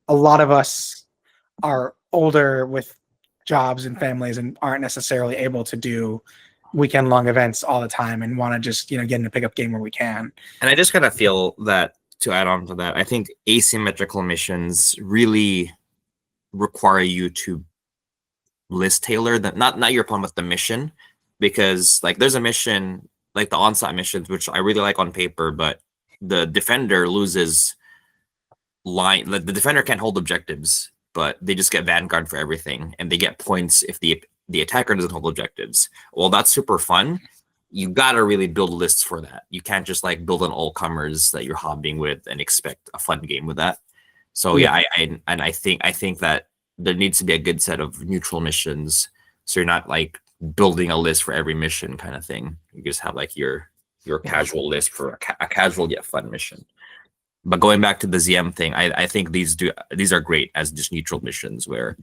a lot of us are older with jobs and families and aren't necessarily able to do weekend long events all the time and want to just, get in a pickup game where we can. And I just kind of feel that, to add on to that, I think asymmetrical missions really require you to list tailor that, not your problem with the mission, because like there's a mission like the onslaught missions, which I really like on paper, but the defender loses line. The defender can't hold objectives, but they just get vanguard for everything, and they get points if the attacker doesn't hold objectives. Well, that's super fun. You gotta really build lists for that. You can't just like build an all comers that you're hobbying with and expect a fun game with that. So I think that there needs to be a good set of neutral missions, so you're not like building a list for every mission kind of thing. You just have like your casual list for a casual yet fun mission. But going back to the ZM thing, I think these are great as just neutral missions where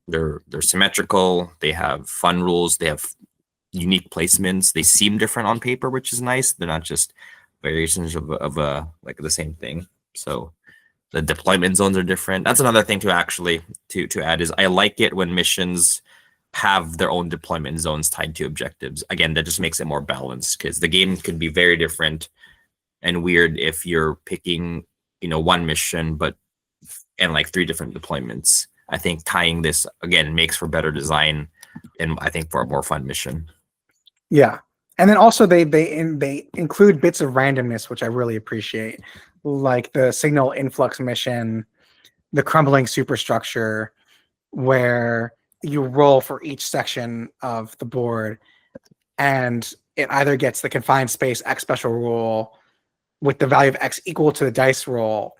they're symmetrical, they have fun rules, they have unique placements, they seem different on paper, which is nice. They're not just variations of like the same thing. So the deployment zones are different. That's another thing to actually to add is I like it when missions have their own deployment zones tied to objectives. Again, that just makes it more balanced, because the game can be very different and weird if you're picking, one mission and like 3 different deployments. I think tying this again makes for better design and I think for a more fun mission. Yeah. And then also they include bits of randomness, which I really appreciate, like the signal influx mission, the crumbling superstructure, where you roll for each section of the board, and it either gets the confined space X special rule with the value of X equal to the dice roll,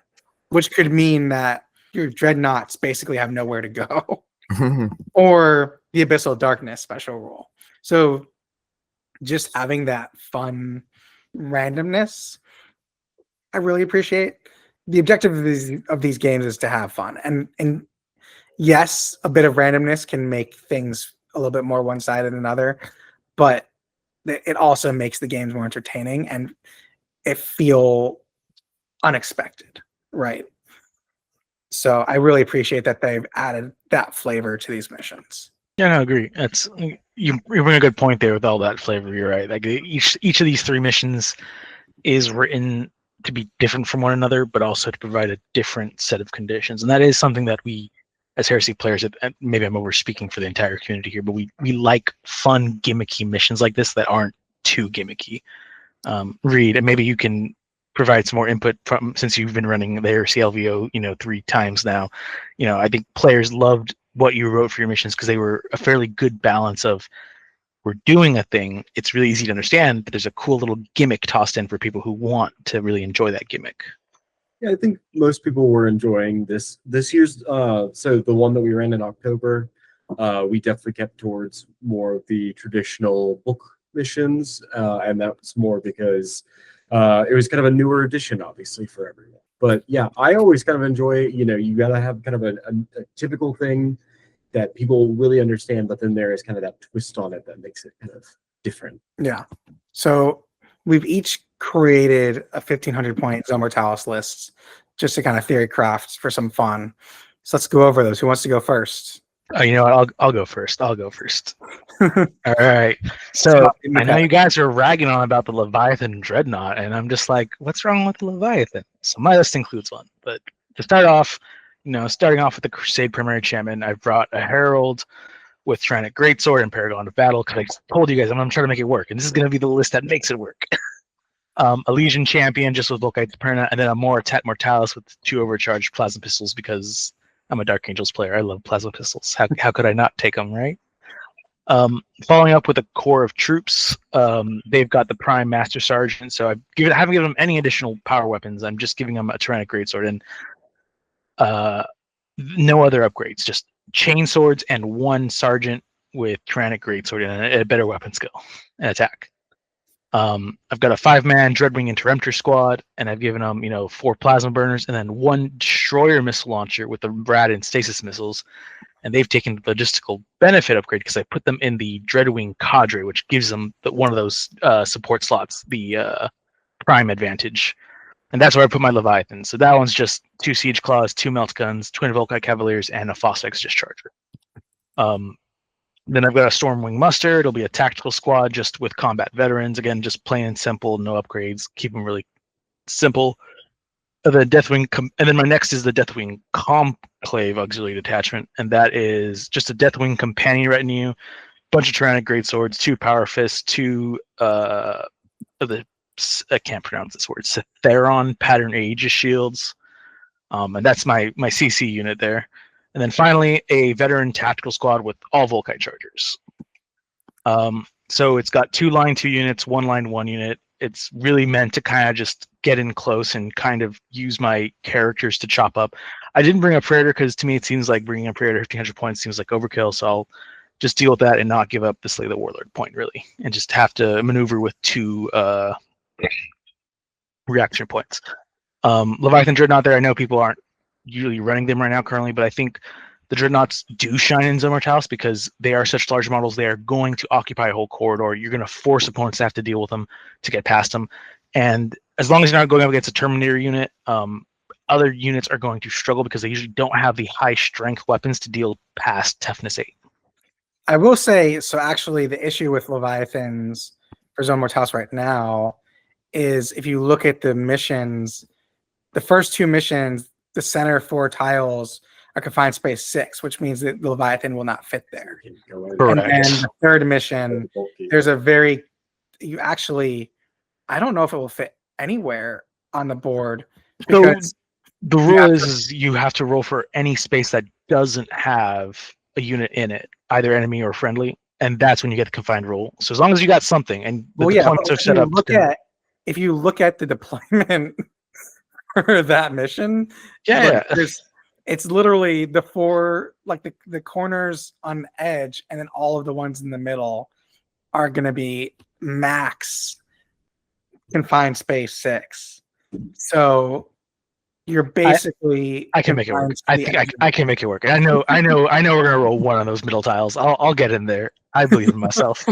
which could mean that your dreadnoughts basically have nowhere to go, or the abyssal darkness special rule. So just having that fun randomness, I really appreciate. The objective of these games is to have fun, and yes, a bit of randomness can make things a little bit more one-sided than another, but it also makes the games more entertaining and it feel unexpected, right? So I really appreciate that they've added that flavor to these missions. Yeah, no, I agree. That's you bring a good point there with all that flavor. You're right. Like each of these 3 missions is written to be different from one another, but also to provide a different set of conditions. And that is something that we, as Heresy players, and maybe I'm over speaking for the entire community here, but we like fun, gimmicky missions like this that aren't too gimmicky. Reed, and maybe you can provide some more input from, since you've been running the Heresy LVO, 3 times now. I think players loved what you wrote for your missions because they were a fairly good balance of, we're doing a thing, it's really easy to understand, but there's a cool little gimmick tossed in for people who want to really enjoy that gimmick. Yeah, I think most people were enjoying this year's. So the one that we ran in October, we definitely kept towards more of the traditional book missions, and that was more because it was kind of a newer edition, obviously, for everyone. But yeah, I always kind of enjoy. You got to have kind of a typical thing that people really understand, but then there is kind of that twist on it that makes it kind of different. Yeah. So we've each created a 1,500 point Zone Mortalis list just to kind of theory craft for some fun. So let's go over those. Who wants to go first? You know what? I'll go first. All right. So I know you guys are ragging on about the Leviathan Dreadnought, and I'm just like, what's wrong with the Leviathan? So my list includes one. But to start off, starting off with the Crusade Primary Enchantment, I've brought a Herald with Tyrannic Greatsword and Paragon of Battle, because I told you guys I'm going to try to make it work, and this is going to be the list that makes it work. A Legion Champion just with Volkite Perna, and then a Mortat Mortalis with 2 overcharged Plasma Pistols, because I'm a Dark Angels player. I love Plasma Pistols. How could I not take them, right? Following up with a core of troops, they've got the Prime Master Sergeant, so I haven't given them any additional power weapons. I'm just giving them a Tyrannic Greatsword and no other upgrades, just chain swords and 1 Sergeant with Tyrannic Greatsword and a better weapon skill and attack. I've got a 5-man Dreadwing Interrupter squad, and I've given them, 4 Plasma Burners and then 1 Destroyer Missile Launcher with the Rad and Stasis Missiles. And they've taken the logistical benefit upgrade because I put them in the Dreadwing Cadre, which gives them one of those support slots, the Prime Advantage. And that's where I put my Leviathan. So that one's just 2 Siege Claws, 2 Melt Guns, Twin Volkite Cavaliers, and a Phosphex Discharger. Then I've got a Stormwing Muster. It'll be a tactical squad just with combat veterans. Again, just plain and simple, no upgrades. Keep them really simple. The Deathwing, and then my next is the Deathwing Conclave Auxiliary Detachment, and that is just a Deathwing Companion Retinue, bunch of Tyrannic Greatswords, 2 Power Fists, 2 I can't pronounce this word, Cetheron Pattern Aegis Shields, and that's my CC unit there. And then finally, a Veteran Tactical Squad with all Volkite Chargers. So it's got 2 Line 2 units, 1 Line 1 unit. It's really meant to kind of just get in close and kind of use my characters to chop up. I didn't bring a Praetor because to me it seems like bringing a Praetor 1,500 points seems like overkill, so I'll just deal with that and not give up the Slay the Warlord point, really, and just have to maneuver with 2 reaction points. Leviathan Dreadnought there, I know people aren't usually running them right now currently, but I think the Dreadnoughts do shine in Zone Mortalis because they are such large models. They are going to occupy a whole corridor. You're going to force opponents to have to deal with them to get past them. And as long as you're not going up against a Terminator unit, other units are going to struggle because they usually don't have the high strength weapons to deal past Toughness 8. I will say, so actually the issue with Leviathans for Zone Mortalis right now is if you look at the missions, the first 2 missions, the center 4 tiles are confined space 6, which means that the Leviathan will not fit there. Correct. And then the 3rd mission, there's I don't know if it will fit anywhere on the board. So the rule is you have to roll for any space that doesn't have a unit in it, either enemy or friendly. and that's when you get the confined rule. So as long as you got something, and the Well, yeah, deployments but are set up. if you look at the deployment for that mission, Yeah, it's literally the four, like the corners on the edge, and then all of the ones in the middle are going to be max confined space 6. So you're basically I can make it work. confined to I the think edge. I can make it work. I know we're gonna roll one on those middle tiles. I'll get in there. I believe in myself.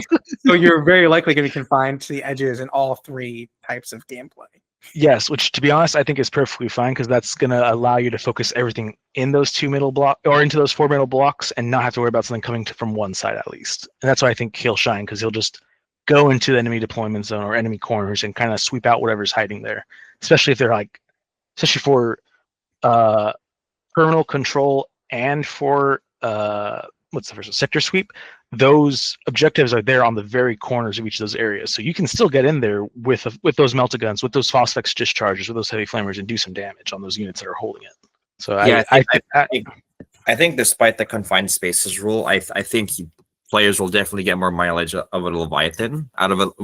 So you're very likely going to be confined to the edges in all 3 types of gameplay. Yes, which to be honest, I think is perfectly fine because that's gonna allow you to focus everything in those 2 middle block or into those 4 middle blocks and not have to worry about something coming from one side at least. And that's why I think he'll shine because he'll just go into the enemy deployment zone or enemy corners and kind of sweep out whatever's hiding there. Especially if they're especially for terminal control and for what's the first one? Sector sweep. Those objectives are there on the very corners of each of those areas, so you can still get in there with those melta guns, with those phosphex discharges, with those heavy flamers, and do some damage on those units that are holding it. So yeah, I think despite the confined spaces rule, I think players will definitely get more mileage of a Leviathan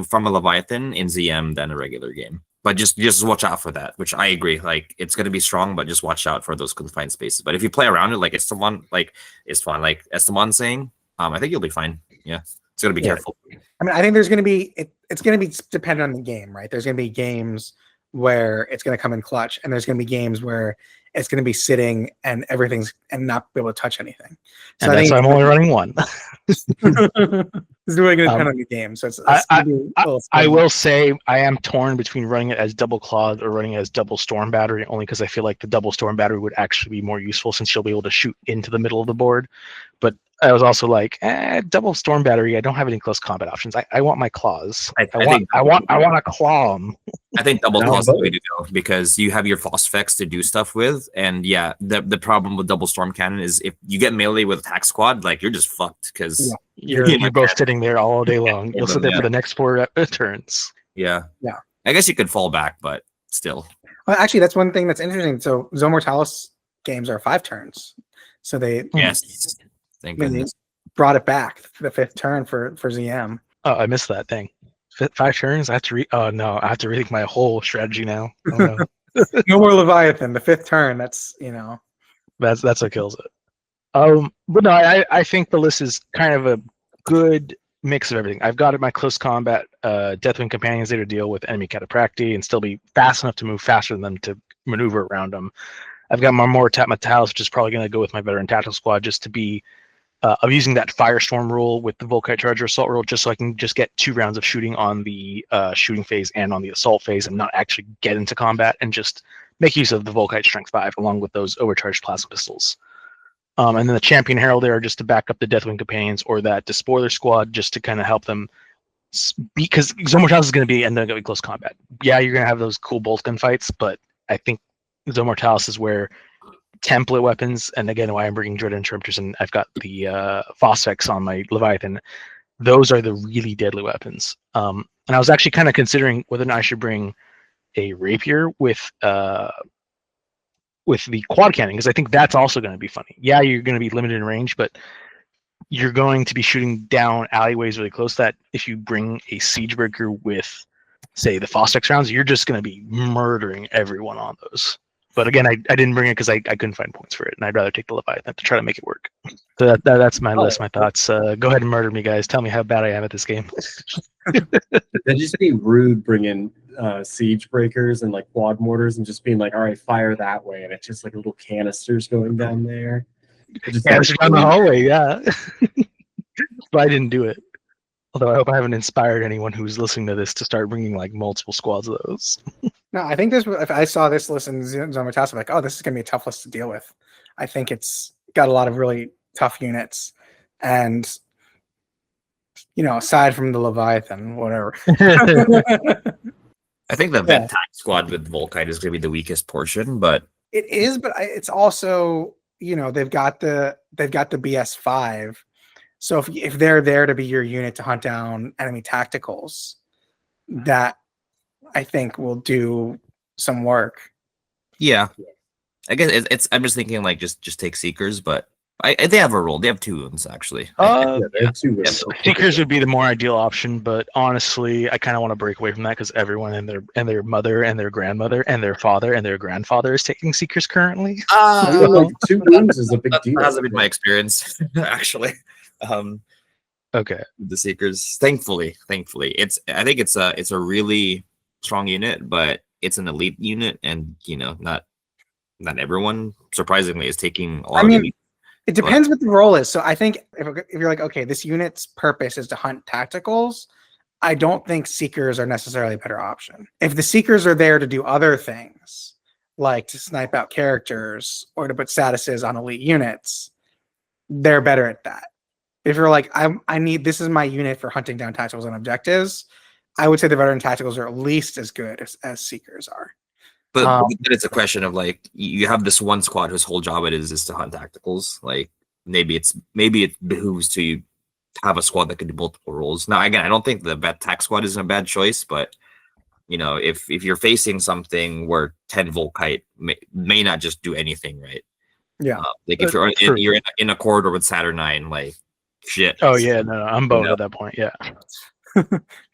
from a Leviathan in ZM than a regular game. But just watch out for that, which I agree. Like it's gonna be strong, but just watch out for those confined spaces. But if you play around it, like it's fun. Like Esteban's saying, I think you'll be fine. Yeah, it's gonna be careful. I mean, I think there's gonna be it's gonna be dependent on the game, right? There's gonna be games where it's gonna come in clutch, and there's gonna be games where it's gonna be sitting and everything's and not be able to touch anything. So and that's why I'm only running one. It's really going to depend on the game. So I will say I am torn between running it as double claws or running it as double storm battery, only because I feel like the double storm battery would actually be more useful since you'll be able to shoot into the middle of the board. But I was also like, double storm battery. I don't have any close combat options. I want my claws. I want a claw 'em. I think double claws is the way to go because you have your phosphex to do stuff with, and yeah, the problem with double storm cannon is if you get melee with attack squad, like you're just fucked because you're both sitting there all day long. You'll sit there for the next 4 turns. Yeah. I guess you could fall back, but still. Well, actually, that's one thing that's interesting. So Zone Mortalis games are 5 turns. So they thank goodness. Brought it back to the 5th turn for ZM. Oh, I missed that thing. 5 turns. I have to I have to rethink my whole strategy now. Oh, no. No more Leviathan. The 5th turn. That's that's what kills it. But no, I think the list is kind of a good mix of everything. I've got my close combat Deathwing companions there to deal with enemy catapracti and still be fast enough to move faster than them to maneuver around them. I've got my Mortalis, which is probably going to go with my veteran tactical squad just to be. I'm using that Firestorm rule with the Volkite Charger Assault rule just so I can just get 2 rounds of shooting on the shooting phase and on the assault phase and not actually get into combat and just make use of the Volkite Strength 5 along with those overcharged plasma pistols. And then the Champion Herald there are just to back up the Deathwing Companions or that Despoiler Squad just to kind of help them because Zone Mortalis is going to be and then going to be close combat. Yeah, you're going to have those cool bolt gun fights, but I think Zone Mortalis is where template weapons, and again, why I'm bringing Dread Interrupters, and I've got the Phosphex on my Leviathan. Those are the really deadly weapons. And I was actually kind of considering whether or not I should bring a Rapier with the quad cannon, because I think that's also going to be funny. Yeah, you're going to be limited in range, but you're going to be shooting down alleyways really close. That if you bring a Siegebreaker with, say, the Phosphex rounds, you're just going to be murdering everyone on those. But again, I didn't bring it because I couldn't find points for it, and I'd rather take the Leviathan to try to make it work. So that's my list, my thoughts. Go ahead and murder me, guys. Tell me how bad I am at this game. It'd just be rude bringing siege breakers and like quad mortars and just being like, all right, fire that way, and it's just like little canisters going down there. Canisters down the hallway, yeah. But I didn't do it. Although I hope I haven't inspired anyone who's listening to this to start bringing like multiple squads of those. No, I think if I saw this list in Zone Mortalis, I'm like, oh, this is going to be a tough list to deal with. I think it's got a lot of really tough units. And, aside from the Leviathan, whatever. I think the Vet Tac squad with Volkite is going to be the weakest portion, but it is, but it's also, they've got the BS5. So if they're there to be your unit to hunt down enemy tacticals, that I think will do some work. Yeah, I guess I'm just thinking like just take Seekers, but They have a role. They have 2 wounds actually. Yeah, they have 2 Yes, wounds. Seekers would be the more ideal option, but honestly, I kind of want to break away from that because everyone and their mother and their grandmother and their father and their grandfather is taking Seekers currently. I mean, like 2 wounds is a big That deal. hasn't been my experience actually. Okay. The Seekers, thankfully, I think it's a really strong unit, but it's an elite unit, and not everyone surprisingly is taking a lot of elite. It depends what the role is. So I think if you're like, okay, this unit's purpose is to hunt tacticals, I don't think Seekers are necessarily a better option. If the Seekers are there to do other things, like to snipe out characters or to put statuses on elite units, they're better at that. If you're like, I need, this is my unit for hunting down tacticals and objectives, I would say the veteran tacticals are at least as good as Seekers are. But then it's a question of like, you have this one squad whose whole job it is to hunt tacticals. Like maybe it behooves to have a squad that can do multiple roles. Now again, I don't think the tac squad is a bad choice, but if you're facing something where 10 Volkite may not just do anything, right? Yeah. Like if you're in a corridor with Saturnine, like shit. Oh yeah, no, I'm boned at that point. Yeah.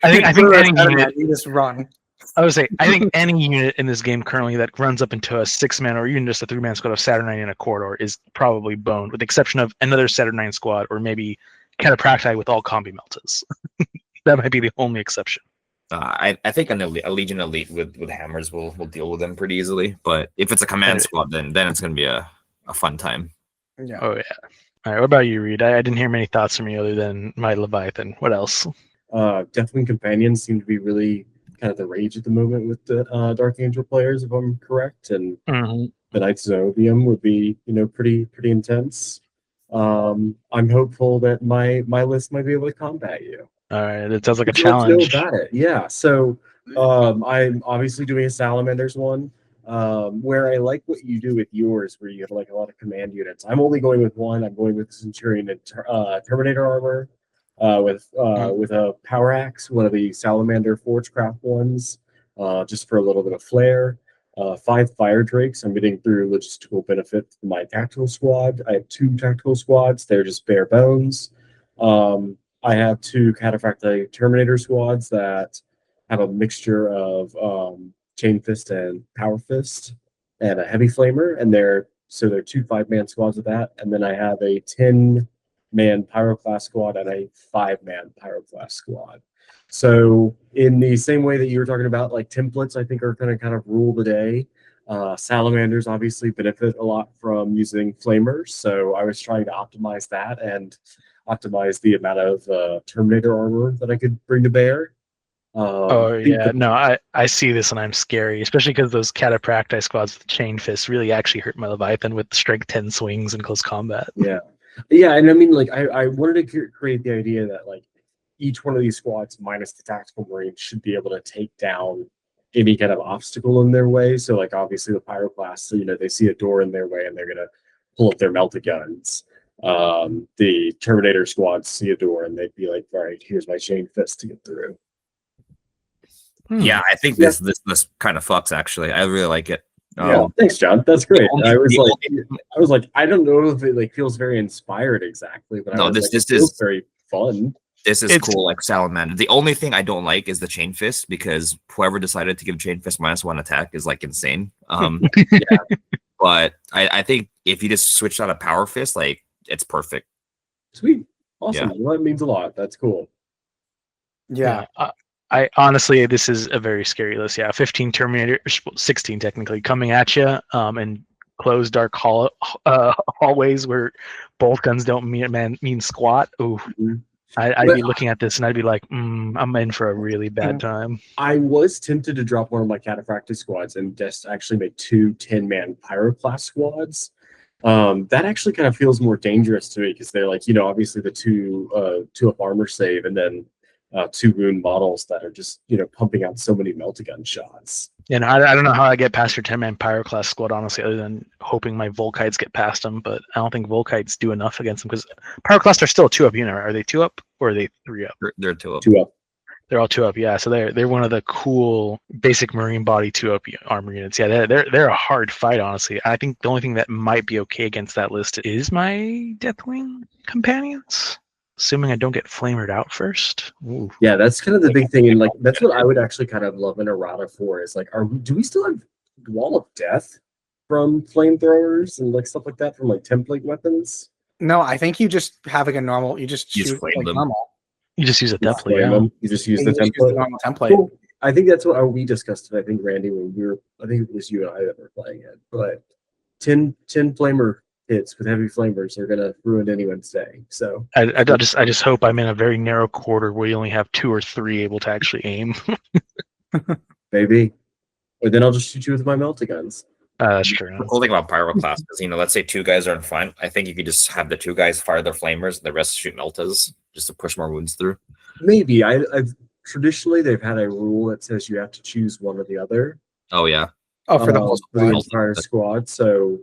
I think any unit, you just run. I would say I think any unit in this game currently that runs up into a 6-man or even just a 3-man squad of Saturnine in a corridor is probably boned, with the exception of another Saturnine squad or maybe Catapracti with all combi meltas. That might be the only exception. I think a Legion Elite with hammers will deal with them pretty easily. But if it's a command squad, then it's going to be a fun time. Yeah. Oh yeah. All right. What about you, Reed? I didn't hear many thoughts from you other than my Leviathan. What else? Deathwing Companions seem to be really kind of the rage at the moment with the Dark Angel players, if I'm correct, and the Knights of Zenobium would be pretty intense. I'm hopeful that my list might be able to combat you. All right, it sounds like a Would you like to know challenge. about it? Yeah. So I'm obviously doing a Salamanders one, where I like what you do with yours, where you have like a lot of command units. I'm only going with one. I'm going with Centurion and Terminator armor, with a power axe, one of the Salamander Forgecraft ones, just for a little bit of flair. 5 fire drakes. I'm getting through logistical benefit for my tactical squad. I have 2 tactical squads. They're just bare bones. I have 2 Cataphract Terminator squads that have a mixture of Chain Fist and Power Fist and a Heavy Flamer, and they're 2 5-man squads with that. And then I have a 10-man Pyroclast squad and a 5-man Pyroclast squad. So in the same way that you were talking about, like templates, I think are going to kind of rule the day. Salamanders obviously benefit a lot from using flamers, so I was trying to optimize that and optimize the amount of Terminator armor that I could bring to bear. I see this and I'm scary, especially because those Catapracti squads with Chain Fist really actually hurt my Leviathan with strength 10 swings in close combat. Yeah, and I mean, like I wanted to create the idea that like each one of these squads minus the tactical marine should be able to take down any kind of obstacle in their way. So like obviously the Pyroclasts, they see a door in their way and they're gonna pull up their melta guns. The Terminator squads see a door and they'd be like, all right, here's my Chain Fist to get through. Yeah, I think this kind of fucks actually. I really like it. Yeah, thanks, John. That's great. I was like, I don't know if it like feels very inspired exactly, but this is very fun. This is cool, like Salamander. The only thing I don't like is the Chain Fist, because whoever decided to give Chain Fist -1 attack is like insane. Yeah. But I think if you just switched out a Power Fist, like it's perfect. Sweet, awesome. Yeah. Well, that means a lot. That's cool. Yeah. I honestly, this is a very scary list. Yeah, 15 Terminator, 16 technically coming at you, and closed dark hallways where both guns don't mean squat. Ooh. I'd be looking at this and I'd be like, I'm in for a really bad time. I was tempted to drop one of my Cataphractic squads and just actually make 2 10-man Pyroclast squads. That actually kind of feels more dangerous to me because they're like, obviously the 2 up armor save and then 2 wound models that are just, pumping out so many melta-gun shots. And I don't know how I get past your 10-man Pyroclast squad, honestly, other than hoping my Volkites get past them, but I don't think Volkites do enough against them because Pyroclast are still a 2-up unit. Are they 2-up or are they 3-up? They're 2-up. 2-up. They're all 2-up, yeah. So they're one of the cool basic Marine body 2-up armor units. Yeah, they're a hard fight, honestly. I think the only thing that might be okay against that list is my Deathwing companions, assuming I don't get flamered out first. Ooh. Yeah, that's kind of the big thing, and like that's what I would actually kind of love an errata for. Is like, do we still have Wall of Death from flamethrowers and like stuff like that from like template weapons? No, I think you just have like a normal. You just You just shoot flame like them. normal. You just use a Just template, flame yeah. them. You just use the You just use template. the normal template. Cool. I think that's what we discussed it. I think Randy, when we were, I think it was you and I that were playing it. But 10 flamer hits with heavy flamers are gonna ruin anyone's day. So I just hope I'm in a very narrow quarter where you only have 2 or 3 able to actually aim. maybe, or then I'll just shoot you with my melta guns. That's true. The cool thing about Pyroclast is, let's say 2 guys are in front. I think you could just have the 2 guys fire their flamers and the rest shoot meltas just to push more wounds through. Maybe I've traditionally they've had a rule that says you have to choose one or the other. Oh yeah. Oh, for the whole for the squad. entire squad. So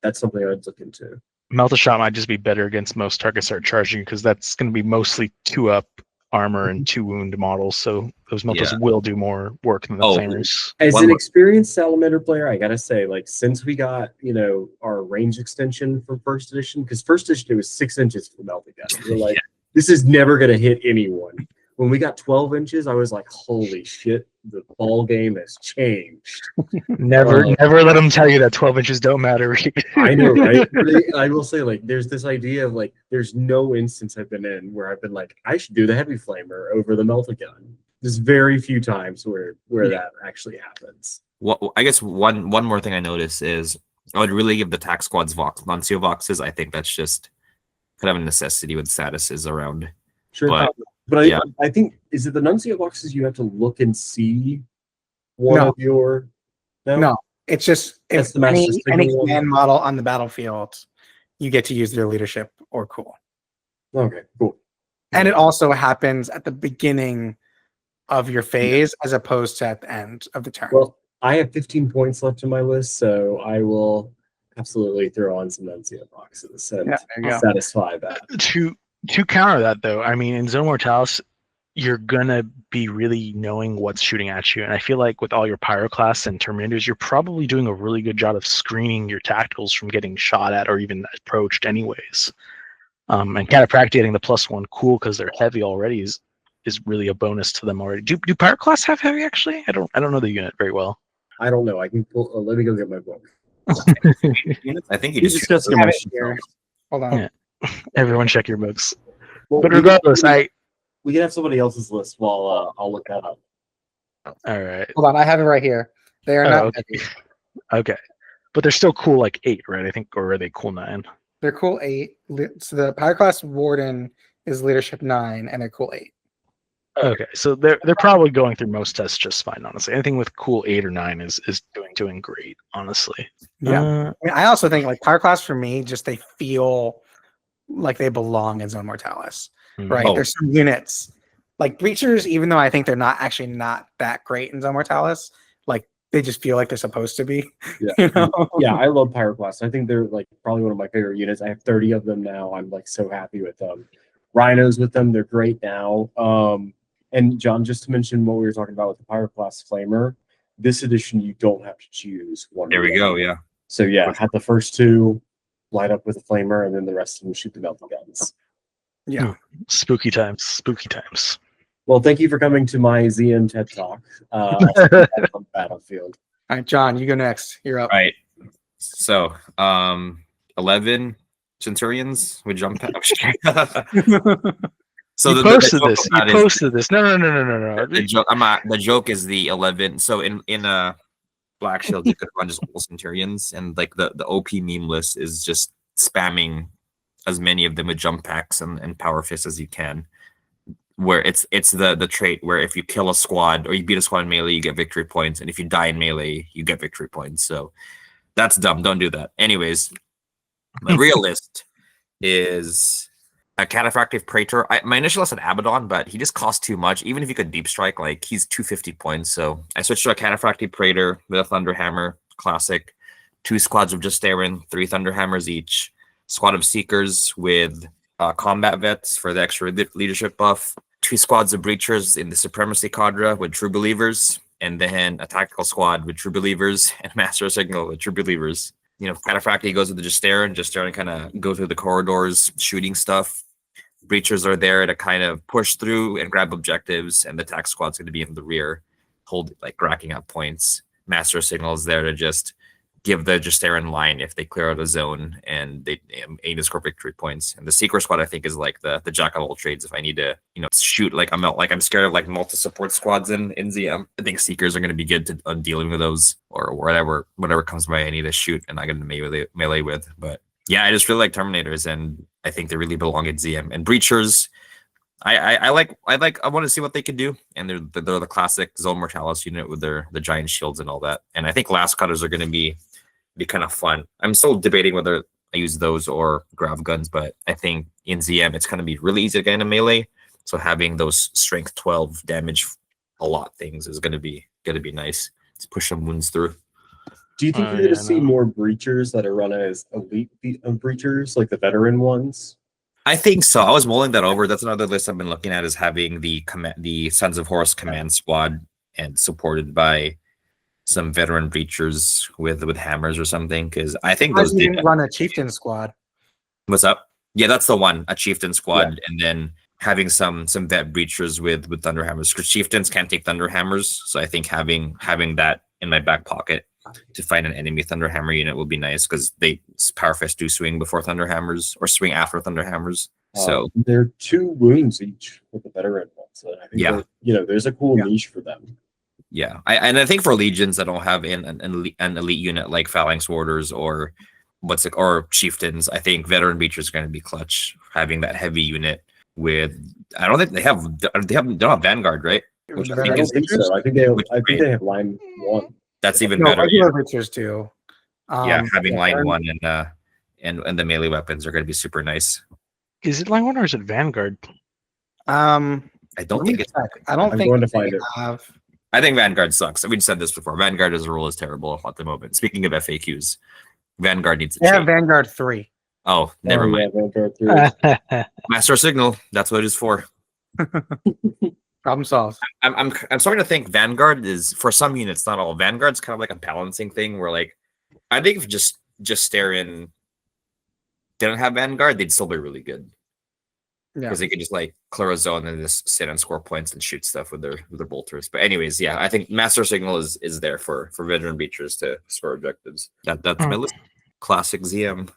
that's something I'd look into. Melta shot might just be better against most targets that are charging because that's going to be mostly 2-up armor and 2 wound models. So those meltas will do more work than the flamers. As One an more- experienced Salamander player, I gotta say, like since we got our range extension from first edition, because first edition it was 6 inches for melta gun. We're like, this is never gonna hit anyone. When we got 12 inches, I was like, holy shit, the ball game has changed. Never let them tell you that 12 inches don't matter. I know, right? I will say, like, there's this idea of like, there's no instance I've been in where I've been like, I should do the heavy flamer over the melta gun. There's very few times where that actually happens. Well, I guess one more thing I notice is I would really give the tax squads Nuncio Voxes. I think that's just kind of a necessity with statuses around. Sure. But I think, is it the Nuncio boxes you have to look and see one of your... No, it's just That's if the any Master Signal one? command model on the battlefield, you get to use their leadership or cool. Okay, cool. And it also happens at the beginning of your phase as opposed to at the end of the turn. Well, I have 15 points left in my list, so I will absolutely throw on some Nuncio boxes and there you go. satisfy that. To counter that, though, I mean, in Zone Mortalis, you're gonna be really knowing what's shooting at you, and I feel like with all your Pyroclasts and Terminators, you're probably doing a really good job of screening your tacticals from getting shot at or even approached, anyways. And Cataphract getting the +1 cool because they're heavy already is really a bonus to them already. Do Pyroclasts have heavy actually? I don't know the unit very well. I don't know. I can pull. Let me go get my book. I think you We just discussed I have it it. here. Hold on. Yeah. Everyone check your books. Well, But we can- regardless, we can have somebody else's list while I'll look that up. all right. Hold on. I have it right here. They are Oh, not okay. heavy. Okay. But they're still cool like 8, right? I think, or are they cool 9? They're cool 8. So the Pyroclast Warden is leadership 9, and they're cool 8. Okay, so they're probably going through most tests just fine, honestly. Anything with cool 8 or 9 is doing great, honestly. Yeah. I mean, I also think like Pyroclast for me, just they feel like they belong in Zone Mortalis, right? Oh. There's some units like Breachers, even though I think they're not that great in Zone Mortalis, like they just feel like they're supposed to be. Yeah. You know? Yeah, I love Pyroclasts. I think they're like probably one of my favorite units. I have 30 of them now. I'm like so happy with them. Rhinos with them, they're great now. And John, just to mention what we were talking about with the Pyroclast Flamer, this edition you don't have to choose one. There we go. Yeah. So yeah, had the first 2 light up with a flamer, and then the rest of them shoot the melting guns. Yeah. Spooky times. Spooky times. Well, thank you for coming to my ZM TED Talk on Battlefield. All right, John, you go next. You're up. All right. So, 11 Centurions would jump out. So You posted this. You posted this. No. The joke is the 11. So in Black Shield, you could run just all Centurions, and like the OP meme list is just spamming as many of them with jump packs and power fists as you can. Where it's the trait where if you kill a squad or you beat a squad in melee, you get victory points, and if you die in melee, you get victory points. So that's dumb. Don't do that. Anyways, my real list is a Cataphractive Praetor. My initial list had Abaddon, but he just costs too much. Even if you could Deep Strike, like he's 250 points. So I switched to a Cataphractive Praetor with a Thunderhammer Classic, 2 squads of Just Aaron, 3 Thunderhammers each, squad of Seekers with combat vets for the extra leadership buff, 2 squads of breachers in the Supremacy Cadre with True Believers, and then a tactical squad with True Believers and Master Signal with True Believers. Cataphractii goes with the Justarin kind of go through the corridors, shooting stuff. Breachers are there to kind of push through and grab objectives, and the attack squad's going to be in the rear, racking up points. Master Signal is there to just give the Justarin line if they clear out a zone and they aim to score victory points. And the Seeker squad, I think, is like the jack of all trades. If I need to, shoot, I'm scared of multi-support squads in ZM. I think Seekers are going to be good on dealing with those, or whatever comes by I need to shoot and I get to melee with. But yeah, I just really like Terminators, and I think they really belong in ZM. And Breachers, I want to see what they can do, and they're the classic Zone Mortalis unit with the giant shields and all that. And I think Last Cutters are going to be kind of fun. I'm still debating whether I use those or grav guns, but I think in ZM it's going to be really easy to get into melee. So having those strength 12 damage a lot things is going to be nice to push some wounds through. Do you think you're going to see more breachers that are run as elite breachers, like the veteran ones? I think so. I was mulling that over. That's another list I've been looking at, is having the Sons of Horus command squad and supported by some veteran breachers with hammers or something, because I think those didn't run a chieftain squad. What's up? Yeah, that's the one, a chieftain squad, and then having some vet breachers with thunderhammers, because chieftains can't take thunderhammers. So I think having that in my back pocket to find an enemy thunderhammer unit will be nice, because Powerfest do swing before thunderhammers or swing after thunderhammers. So they're 2 wounds each with the veteran ones. So I think there's a cool niche for them. Yeah, I think for legions that don't have an elite unit like Phalanx Warders or chieftains, I think veteran breachers is going to be clutch. Having that heavy unit with, I don't think they don't have Vanguard, right? Which I don't think so. I think they have line 1. That's even better. Regular breachers too. Having line 1 and the melee weapons are going to be super nice. Is it line 1 or is it Vanguard? I don't think it's. I don't I'm think going to find it. I think Vanguard sucks. We've said this before. Vanguard as a rule is terrible at the moment. Speaking of FAQs, Vanguard needs to change. Yeah, Vanguard 3. Oh, never mind. Vanguard 3. Master Signal. That's what it is for. Problem solved. I'm starting to think Vanguard is, for some units, not all. Vanguard's kind of like a balancing thing where, I think if just stare in, didn't have Vanguard, they'd still be really good. Because they could just clear a zone and just sit and score points and shoot stuff with their bolters. But anyways, yeah, I think Master Signal is there for veteran breachers to score objectives. That's my list. Classic ZM.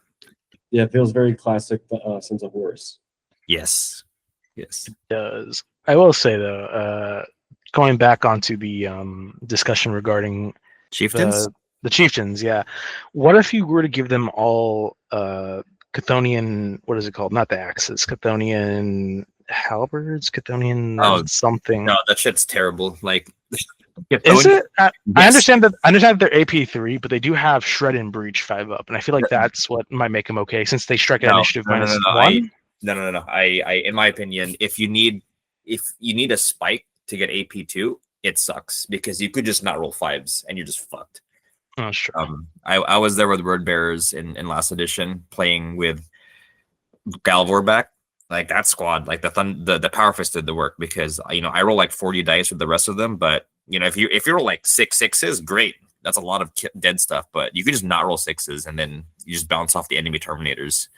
Yeah, it feels very classic Sons of Horus. Yes. It does. I will say though, going back onto the discussion regarding Chieftains? The Chieftains, yeah. What if you were to give them all Chthonian, what is it called? Not the axes, Chthonian halberds, Chthonian something. No, that shit's terrible. Is it? I understand that they're AP3, but they do have Shred and Breach 5-up, and I feel like that's what might make them okay, since they strike at initiative -1. No. I in my opinion, if you need a spike to get AP2, it sucks, because you could just not roll 5s and you're just fucked. Oh, sure. I was there with Word Bearers in last edition playing with Galvor back. That squad, the Power Fist did the work, because I roll 40 dice with the rest of them, but if you roll 6 6s, great. That's a lot of dead stuff, but you could just not roll 6s and then you just bounce off the enemy Terminators.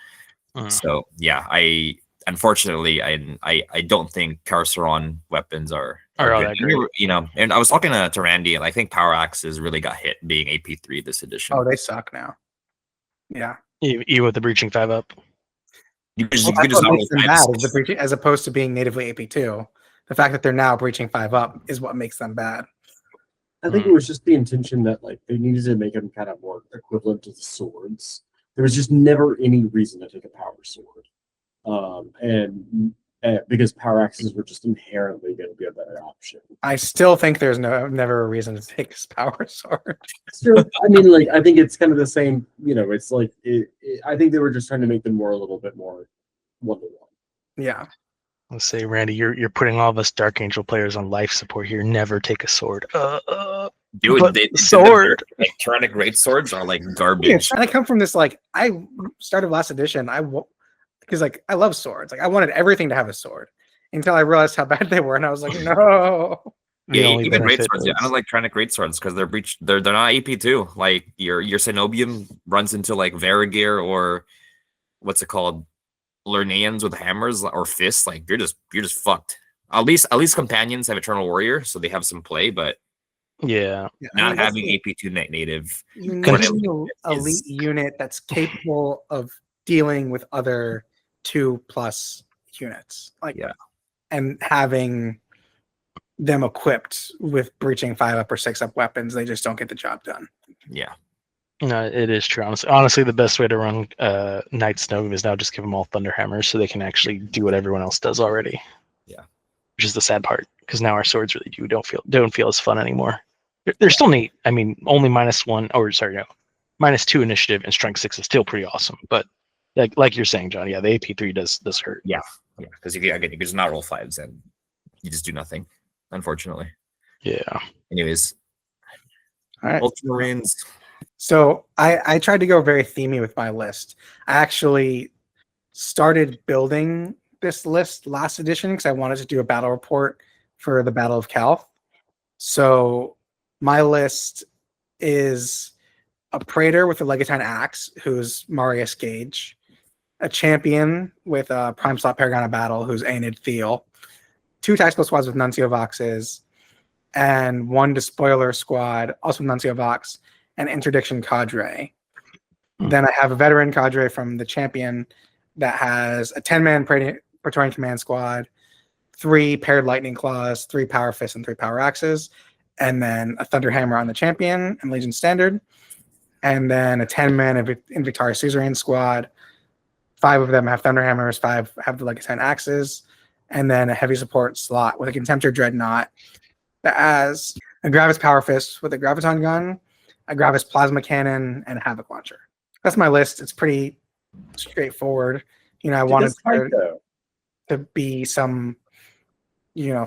So yeah, unfortunately, I don't think Carceron weapons are good. And I was talking to Randy, and I think Power Axes really got hit being AP3 this edition. Oh, they suck now. Yeah. Even with the breaching 5-up. You just not roll 5s. As opposed to being natively AP2. The fact that they're now breaching 5-up is what makes them bad. I think it was just the intention that they needed to make them kind of more equivalent to the swords. There was just never any reason to take a power sword. And because power axes were just inherently going to be a better option. I still think there's never a reason to take this power sword. Sure. I mean, I think it's kind of the same. It's I think they were just trying to make them a little bit more one-to-one. Yeah. Let's say, Randy, you're putting all of us Dark Angel players on life support here. Never take a sword. Dude, sword. Tyrannic great swords are garbage. I come from this I started last edition. Because I love swords. I wanted everything to have a sword, until I realized how bad they were, and I was like, no. The Yeah, only even great benefit swords. Yeah, I is- don't like Trinic great swords because they're breach. They're not AP too. Like your Cenobium runs into like Varigir or what's it called, Lernaeans with hammers or fists. Like you're just fucked. At least companions have Eternal Warrior, so they have some play. But yeah. Yeah, I not mean, that's having the- AP2 native you for need an an elite is- unit that's capable of dealing with other 2+ units, like Yeah. and having them equipped with breaching 5-up or 6-up weapons, they just don't get the job done. yeah. No, it is true. Honestly, the best way to run Knight Snow is now just give them all Thunder Hammers so they can actually do what everyone else does already. Yeah. Which is the sad part, because now our swords really don't feel as fun anymore. They're still neat. I mean, only -1, or sorry, no, -2 initiative and strength 6 is still pretty awesome. But like you're saying, John, yeah, the AP3 does hurt. Yeah, because you can just not roll 5s and you just do nothing, unfortunately. Yeah. Anyways, All right. Ultramarines. So I tried to go very themey with my list. I actually started building this list last edition because I wanted to do a battle report for the Battle of Calth. So my list is a Praetor with a Legatine Axe, who's Marius Gage, a Champion with a Prime Slot Paragon of Battle, who's Aenid Thiel, 2 tactical squads with Nuncio Voxes, and 1 Despoiler squad, also with Nuncio Vox, and Interdiction Cadre. Then I have a veteran cadre from the Champion that has a 10-man Praetorian Command Squad, 3 paired Lightning Claws, 3 Power Fists, and 3 Power Axes, and then a Thunderhammer on the Champion and Legion Standard, and then a 10-man Invictari Suzerain Squad. 5 of them have Thunderhammers, 5 have the Legatine Axes, and then a heavy support slot with a Contemptor Dreadnought that has a Gravis Power Fist with a Graviton Gun, a Gravis Plasma Cannon, and a Havoc Launcher. That's my list. It's pretty straightforward. I wanted to be some,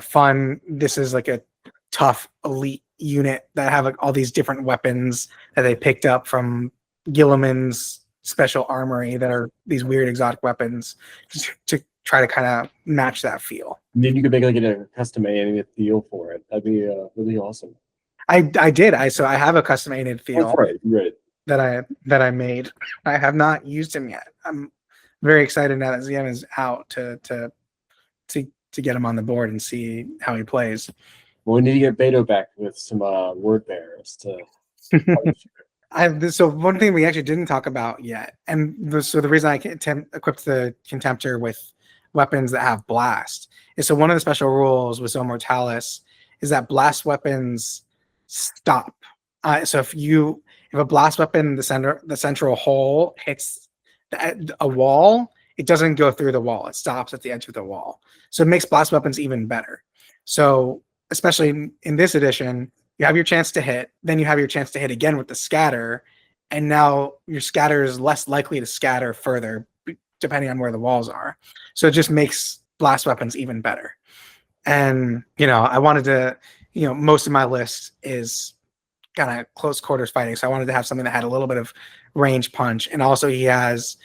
fun. This is like a tough elite unit that have like all these different weapons that they picked up from Gilliman's special armory that are these weird exotic weapons, just to try to kind of match that feel. Maybe you could make like a custom Aenid Thiel for it. That'd be really awesome. I did. I have a custom Aenid Thiel Right. that I made. I have not used him yet. I'm very excited now that ZM is out to get him on the board and see how he plays. Well, we need to get Beto back with some word bearers to. So one thing we actually didn't talk about yet, and so the reason I equipped the Contemptor with weapons that have blast is, so one of the special rules with Zone Mortalis is that blast weapons stop. So if a blast weapon, the central hole hits a wall, it doesn't go through the wall. It stops at the edge of the wall. So it makes blast weapons even better. So especially in this edition, you have your chance to hit, then you have your chance to hit again with the scatter, and now your scatter is less likely to scatter further depending on where the walls are. So it just makes blast weapons even better. And, I wanted to, most of my list is kind of close quarters fighting. So I wanted to have something that had a little bit of range punch. And also he has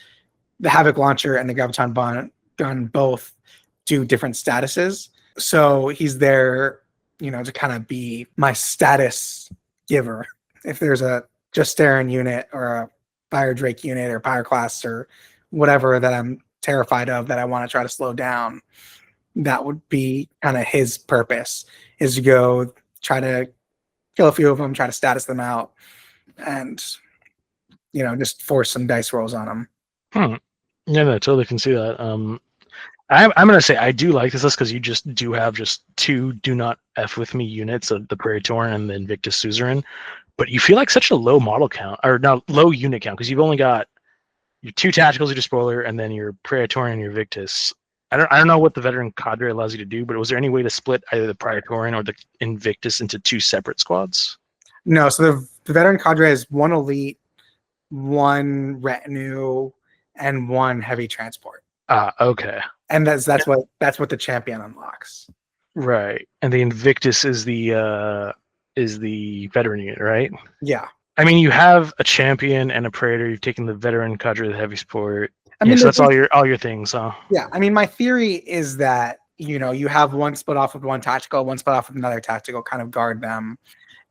the Havoc Launcher and the Graviton Gun both do different statuses. So he's there, to kind of be my status giver. If there's a Justarin unit or a Fire Drake unit or Pyroclast or whatever that I'm terrified of that I want to try to slow down, that would be kind of his purpose, is to go try to kill a few of them, try to status them out, and just force some dice rolls on them. Yeah, no, I totally can see that. I'm gonna say I do like this list because you just do have just 2 do not F with me units of the Praetorian and the Invictus Suzerain, but you feel like such a low model count, or not low unit count, because you've only got your 2 tacticals, your Despoiler, and then your Praetorian and your Victus. I don't know what the veteran cadre allows you to do, but was there any way to split either the Praetorian or the Invictus into 2 separate squads? No, so the veteran cadre is 1 elite, 1 retinue, and 1 heavy transport. Okay. And that's what the Champion unlocks. Right. And the Invictus is the veteran unit, right? Yeah. I mean, you have a Champion and a Praetor. You've taken the veteran cadre, the heavy support. I mean, so that's all your things, huh? Yeah. I mean, my theory is that, you have one split off with one tactical, one split off with another tactical, kind of guard them.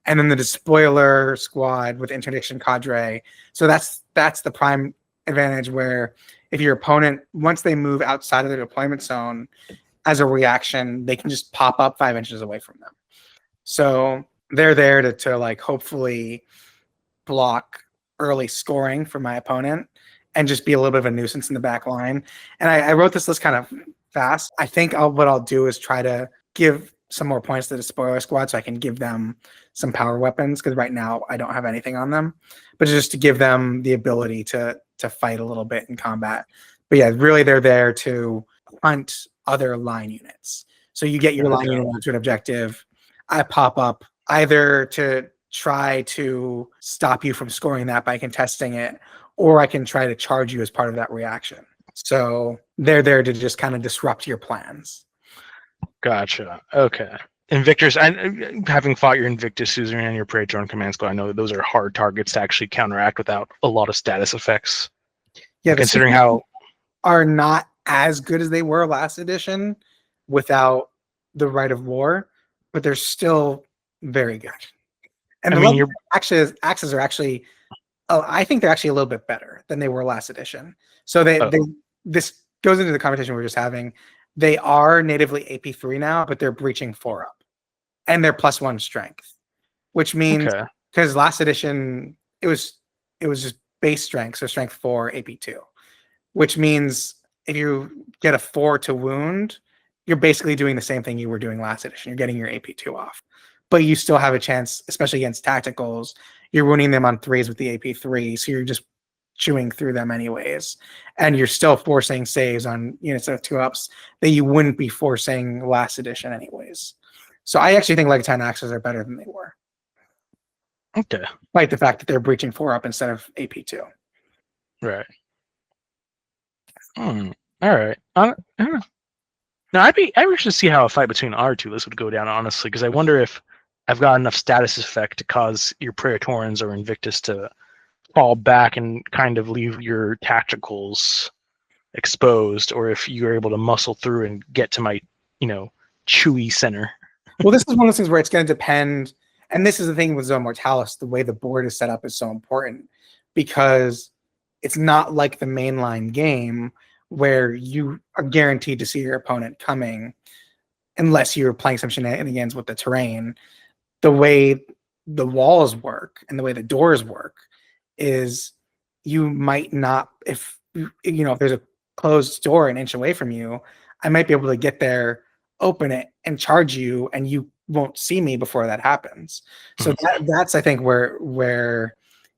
And then the despoiler squad with interdiction cadre. So that's the prime advantage, where if your opponent, once they move outside of their deployment zone, as a reaction, they can just pop up 5 inches away from them. So they're there to like hopefully block early scoring for my opponent and just be a little bit of a nuisance in the back line. And I wrote this list kind of fast. I think what I'll do is try to give some more points to the spoiler squad so I can give them some power weapons, because right now I don't have anything on them, but just to give them the ability to fight a little bit in combat. But yeah, really they're there to hunt other line units. So you get your line unit onto an objective. I pop up either to try to stop you from scoring that by contesting it, or I can try to charge you as part of that reaction. So they're there to just kind of disrupt your plans. Gotcha. Okay. Invictus, having fought your Invictus Suzerain and your Praetor Command Squad, I know that those are hard targets to actually counteract without a lot of status effects. Yeah, considering how are not as good as they were last edition without the Rite of War, but they're still very good. And the axes are actually, I think they're actually a little bit better than they were last edition. So this goes into the conversation we were just having. They are natively AP3 now, but they're breaching 4 up, and they're +1 strength, which means because last edition it was just base strength, so strength 4 AP2, which means if you get a 4 to wound, you're basically doing the same thing you were doing last edition. You're getting your AP2 off, but you still have a chance, especially against tacticals. You're wounding them on 3s with the AP3, so you're just chewing through them anyways, and you're still forcing saves on units of 2-ups that you wouldn't be forcing last edition anyways. So I actually think Legatine axes are better than they were. Okay. Despite the fact that they're breaching 4-up instead of AP2. Right. All right. Now I'd be interested to see how a fight between our two lists would go down, honestly, because I wonder if I've got enough status effect to cause your Praetorians or Invictus to fall back and kind of leave your tacticals exposed, or if you're able to muscle through and get to my, chewy center. Well, this is one of those things where it's going to depend, and this is the thing with Zone Mortalis, the way the board is set up is so important, because it's not like the mainline game where you are guaranteed to see your opponent coming unless you're playing some shenanigans with the terrain. The way the walls work and the way the doors work is you might not, if there's a closed door an inch away from you, I might be able to get there, open it, and charge you, and you won't see me before that happens. So that's I think where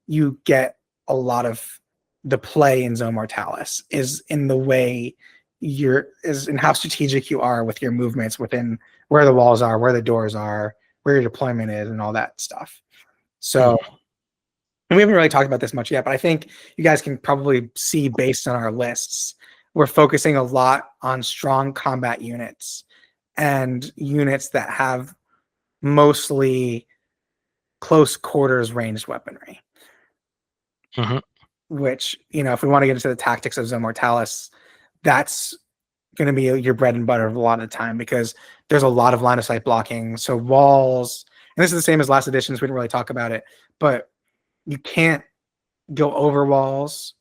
you get a lot of the play in Zone Mortalis is in the way is in how strategic you are with your movements within where the walls are, where the doors are, where your deployment is, and all that stuff. So. And we haven't really talked about this much yet, but I think you guys can probably see based on our lists, we're focusing a lot on strong combat units and units that have mostly close quarters ranged weaponry. Which, if we want to get into the tactics of Zone Mortalis, that's going to be your bread and butter a lot of the time, because there's a lot of line of sight blocking. So walls, and this is the same as last edition, so we didn't really talk about it, but you can't go over walls.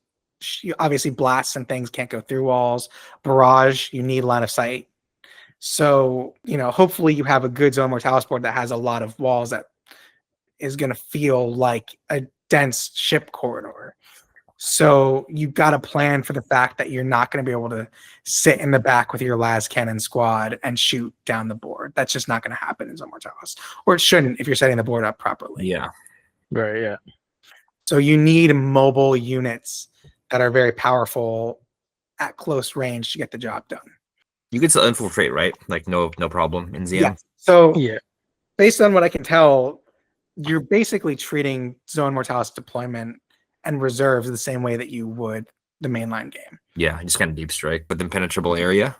Obviously, blasts and things can't go through walls. Barrage, you need line of sight. So, hopefully you have a good Zone Mortalis board that has a lot of walls that is going to feel like a dense ship corridor. So you've got to plan for the fact that you're not going to be able to sit in the back with your las cannon squad and shoot down the board. That's just not going to happen in Zone Mortalis. Or it shouldn't if you're setting the board up properly. Yeah. Right, yeah. So you need mobile units that are very powerful at close range to get the job done. You can still infiltrate, right? Like no problem in ZM. Yeah. So yeah, based on what I can tell, you're basically treating Zone Mortalis deployment and reserves the same way that you would the mainline game. Yeah, just kind of deep strike, but impenetrable area.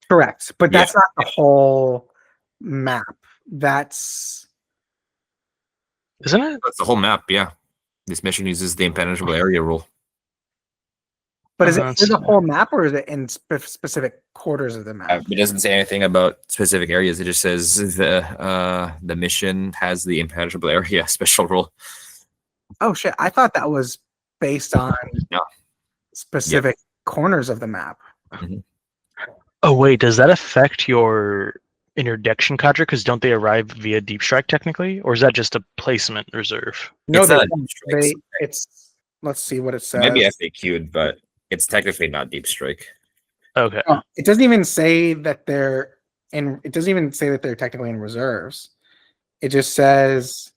Correct. But that's not the whole map. Isn't it? That's the whole map, yeah. This mission uses the impenetrable area rule. But is it That's- in the whole map or is it in specific quarters of the map? It doesn't say anything about specific areas. It just says the mission has the impenetrable area special rule. Oh shit! I thought that was based on No. specific corners of the map. Oh wait, does that affect your interdiction cadre? Because don't they arrive via deep strike technically, or is that just a placement reserve? No, It's they not don't. strikes. It's let's see what it says. Maybe FAQ'd, but it's technically not deep strike. Okay. Oh, it doesn't even say that they're in. It doesn't even say that they're technically in reserves. It just says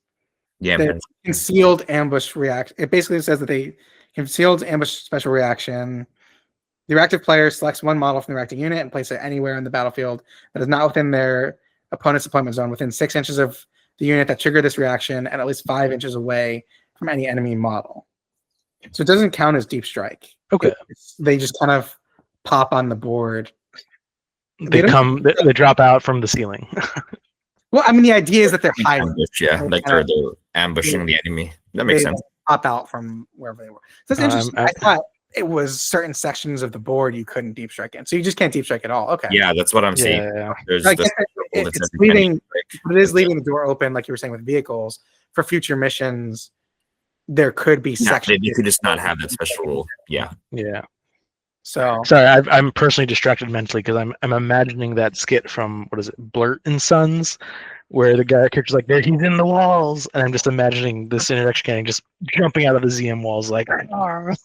Yeah, they're concealed ambush reaction. It basically says that they concealed ambush special reaction. The reactive player selects one model from the reacting unit and places it anywhere in the battlefield that is not within their opponent's deployment zone, within 6 inches of the unit that triggered this reaction, and at least 5 inches away from any enemy model. So it doesn't count as deep strike. Okay. They just kind of pop on the board. They drop out from the ceiling. Well, I mean, the idea is that they're hiding. ambush, yeah, They're like kinda- they're ambushing the enemy. That makes They sense. Pop out from wherever they were. So that's interesting. I thought it was certain sections of the board you couldn't deep strike in. So you just can't deep strike at all. Okay. Yeah, that's what I'm saying. Yeah. There's Like, this it's that's leaving, but it is leaving the door open, like you were saying with vehicles, for future missions. There could be yeah, sections. you could just not have that special rule. Yeah. Yeah. So Sorry, I'm personally distracted mentally because I'm imagining that skit from what is it, Blurt and Sons, where the character's like, there he's in the walls, and I'm just imagining this interdiction cannon just jumping out of the ZM walls like. "Arr."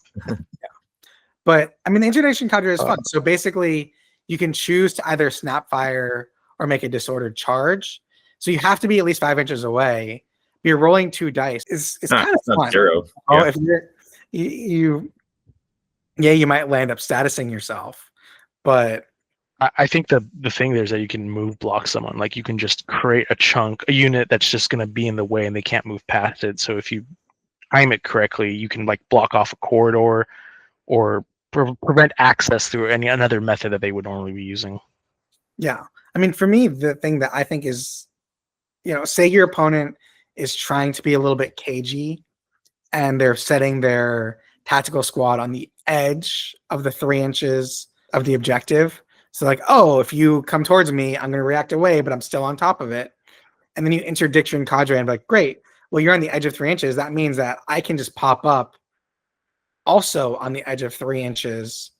but I mean, the interdiction cadre is fun. So basically, you can choose to either snap fire or make a disordered charge. So you have to be at least 5 inches away. You're rolling 2 dice. It's kind of It's not fun. zero. Oh, Yeah. if you might land up statusing yourself, but I think the thing there is that you can move block someone. Like you can just create a unit that's just going to be in the way and they can't move past it. So if you time it correctly, you can like block off a corridor or prevent access through another method that they would normally be using. yeah, I mean, for me, the thing that I think is, say your opponent is trying to be a little bit cagey and they're setting their tactical squad on the edge of the 3 inches of the objective. So like, oh, if you come towards me, I'm going to react away, but I'm still on top of it. And then you interdiction cadre and be like, great, well, you're on the edge of 3 inches. That means that I can just pop up also on the edge of 3 inches.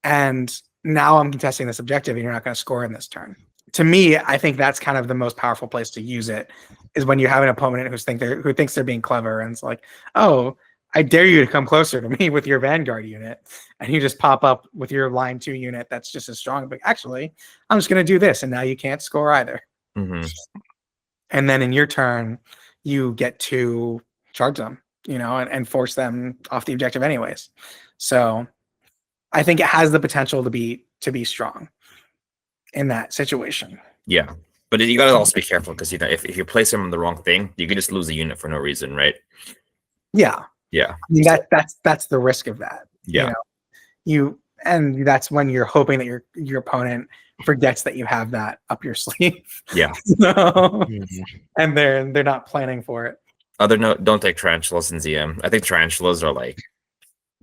And now I'm contesting this objective and you're not going to score in this turn. To me, I think that's kind of the most powerful place to use it is when you have an opponent who thinks they're being clever and it's like, oh, I dare you to come closer to me with your Vanguard unit. And you just pop up with your line 2 unit that's just as strong. But actually, I'm just going to do this. And now you can't score either. Mhm. And then in your turn, you get to charge them, and force them off the objective anyways. So I think it has the potential to be strong in that situation. Yeah. But you gotta also be careful because if you place them on the wrong thing, you can just lose a unit for no reason, right? Yeah. Yeah. I mean, that's the risk of that. Yeah. And that's when you're hoping that your opponent forgets that you have that up your sleeve. Yeah. And they're not planning for it. Other note, don't take tarantulas in ZM. I think tarantulas are like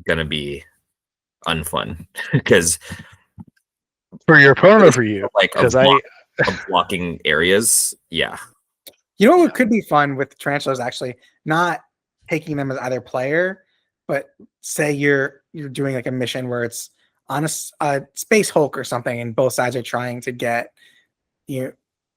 gonna be unfun because For your opponent or for you? like Because of blocking areas. Yeah. You know what could be fun with tarantulas, actually, not taking them as either player, but say you're doing like a mission where it's on a space Hulk or something, and both sides are trying to get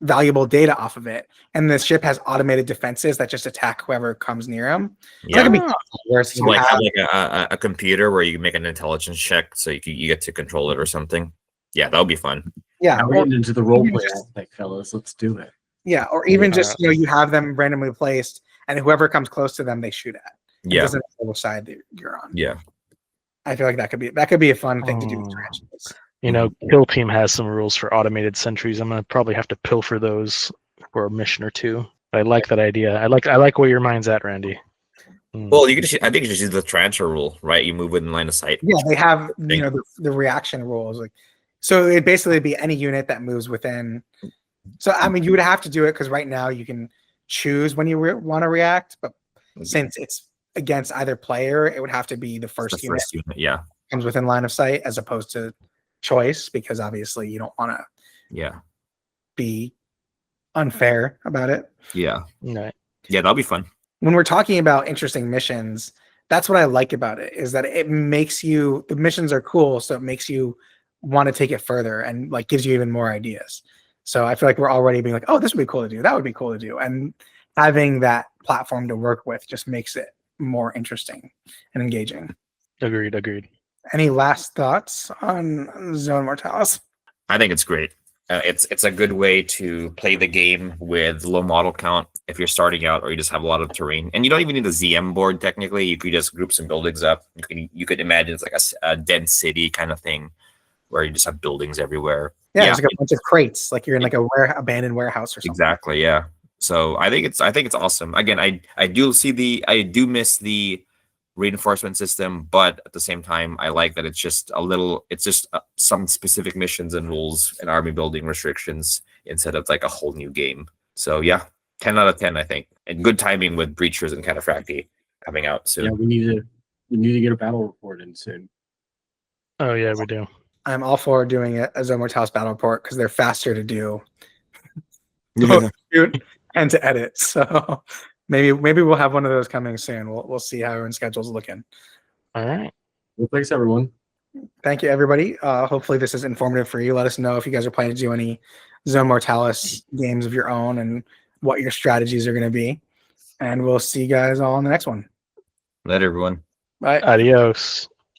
valuable data off of it, and the ship has automated defenses that just attack whoever comes near them. Yeah. That could be fun, where it's So like have like a computer where you make an intelligence check so you get to control it or something. Yeah, that would be fun. yeah, Now we're getting into the role play aspect, fellas. Let's do it. yeah, or even just you have them randomly placed, and whoever comes close to them, they shoot at. It Yeah. doesn't matter which side that you're on. Yeah. I feel like that could be a fun thing to do with tarantulas. Kill Team has some rules for automated sentries. I'm gonna probably have to pilfer those for a mission or two. I like that idea. I like where your mind's at, Randy. Well, I think you just use the transfer rule, right? You move within line of sight. Yeah, they have the reaction rules. Like, so it'd basically be any unit that moves within. So I mean, you would have to do it because right now you can choose when you want to react, but since it's against either player, it would have to be the first unit. Yeah. comes within line of sight as opposed to choice, because obviously you don't want to Yeah. be unfair about it. Yeah. Right. Yeah, that'll be fun. When we're talking about interesting missions, that's what I like about it, is that it makes you, the missions are cool, so it makes you want to take it further and like gives you even more ideas. So I feel like we're already being like, oh, this would be cool to do, that would be cool to do, and having that platform to work with just makes it more interesting and engaging. Agreed. Any last thoughts on Zone Mortalis? I think it's great. It's a good way to play the game with low model count if you're starting out or you just have a lot of terrain. And you don't even need a ZM board technically. You could just group some buildings up. You could imagine it's like a dense city kind of thing where you just have buildings everywhere. Yeah, there's like a bunch of crates, like you're in like a abandoned warehouse or something. Exactly. Yeah. So I think it's awesome. Again, I do miss the reinforcement system, but at the same time, I like that it's just some specific missions and rules and army building restrictions instead of like a whole new game. So yeah, 10 out of 10, I think, and good timing with Breachers and Cataphracti coming out soon. Yeah, we need to get a battle report in soon. Oh yeah, we do. I'm all for doing a Zone Mortalis battle report because they're faster to do and to edit. So maybe we'll have one of those coming soon. We'll see how everyone's schedule's looking. All right. Well, thanks everyone. Thank you, everybody. Hopefully this is informative for you. Let us know if you guys are planning to do any Zone Mortalis games of your own and what your strategies are going to be. And we'll see you guys all in the next one. Let everyone. Bye. Adios.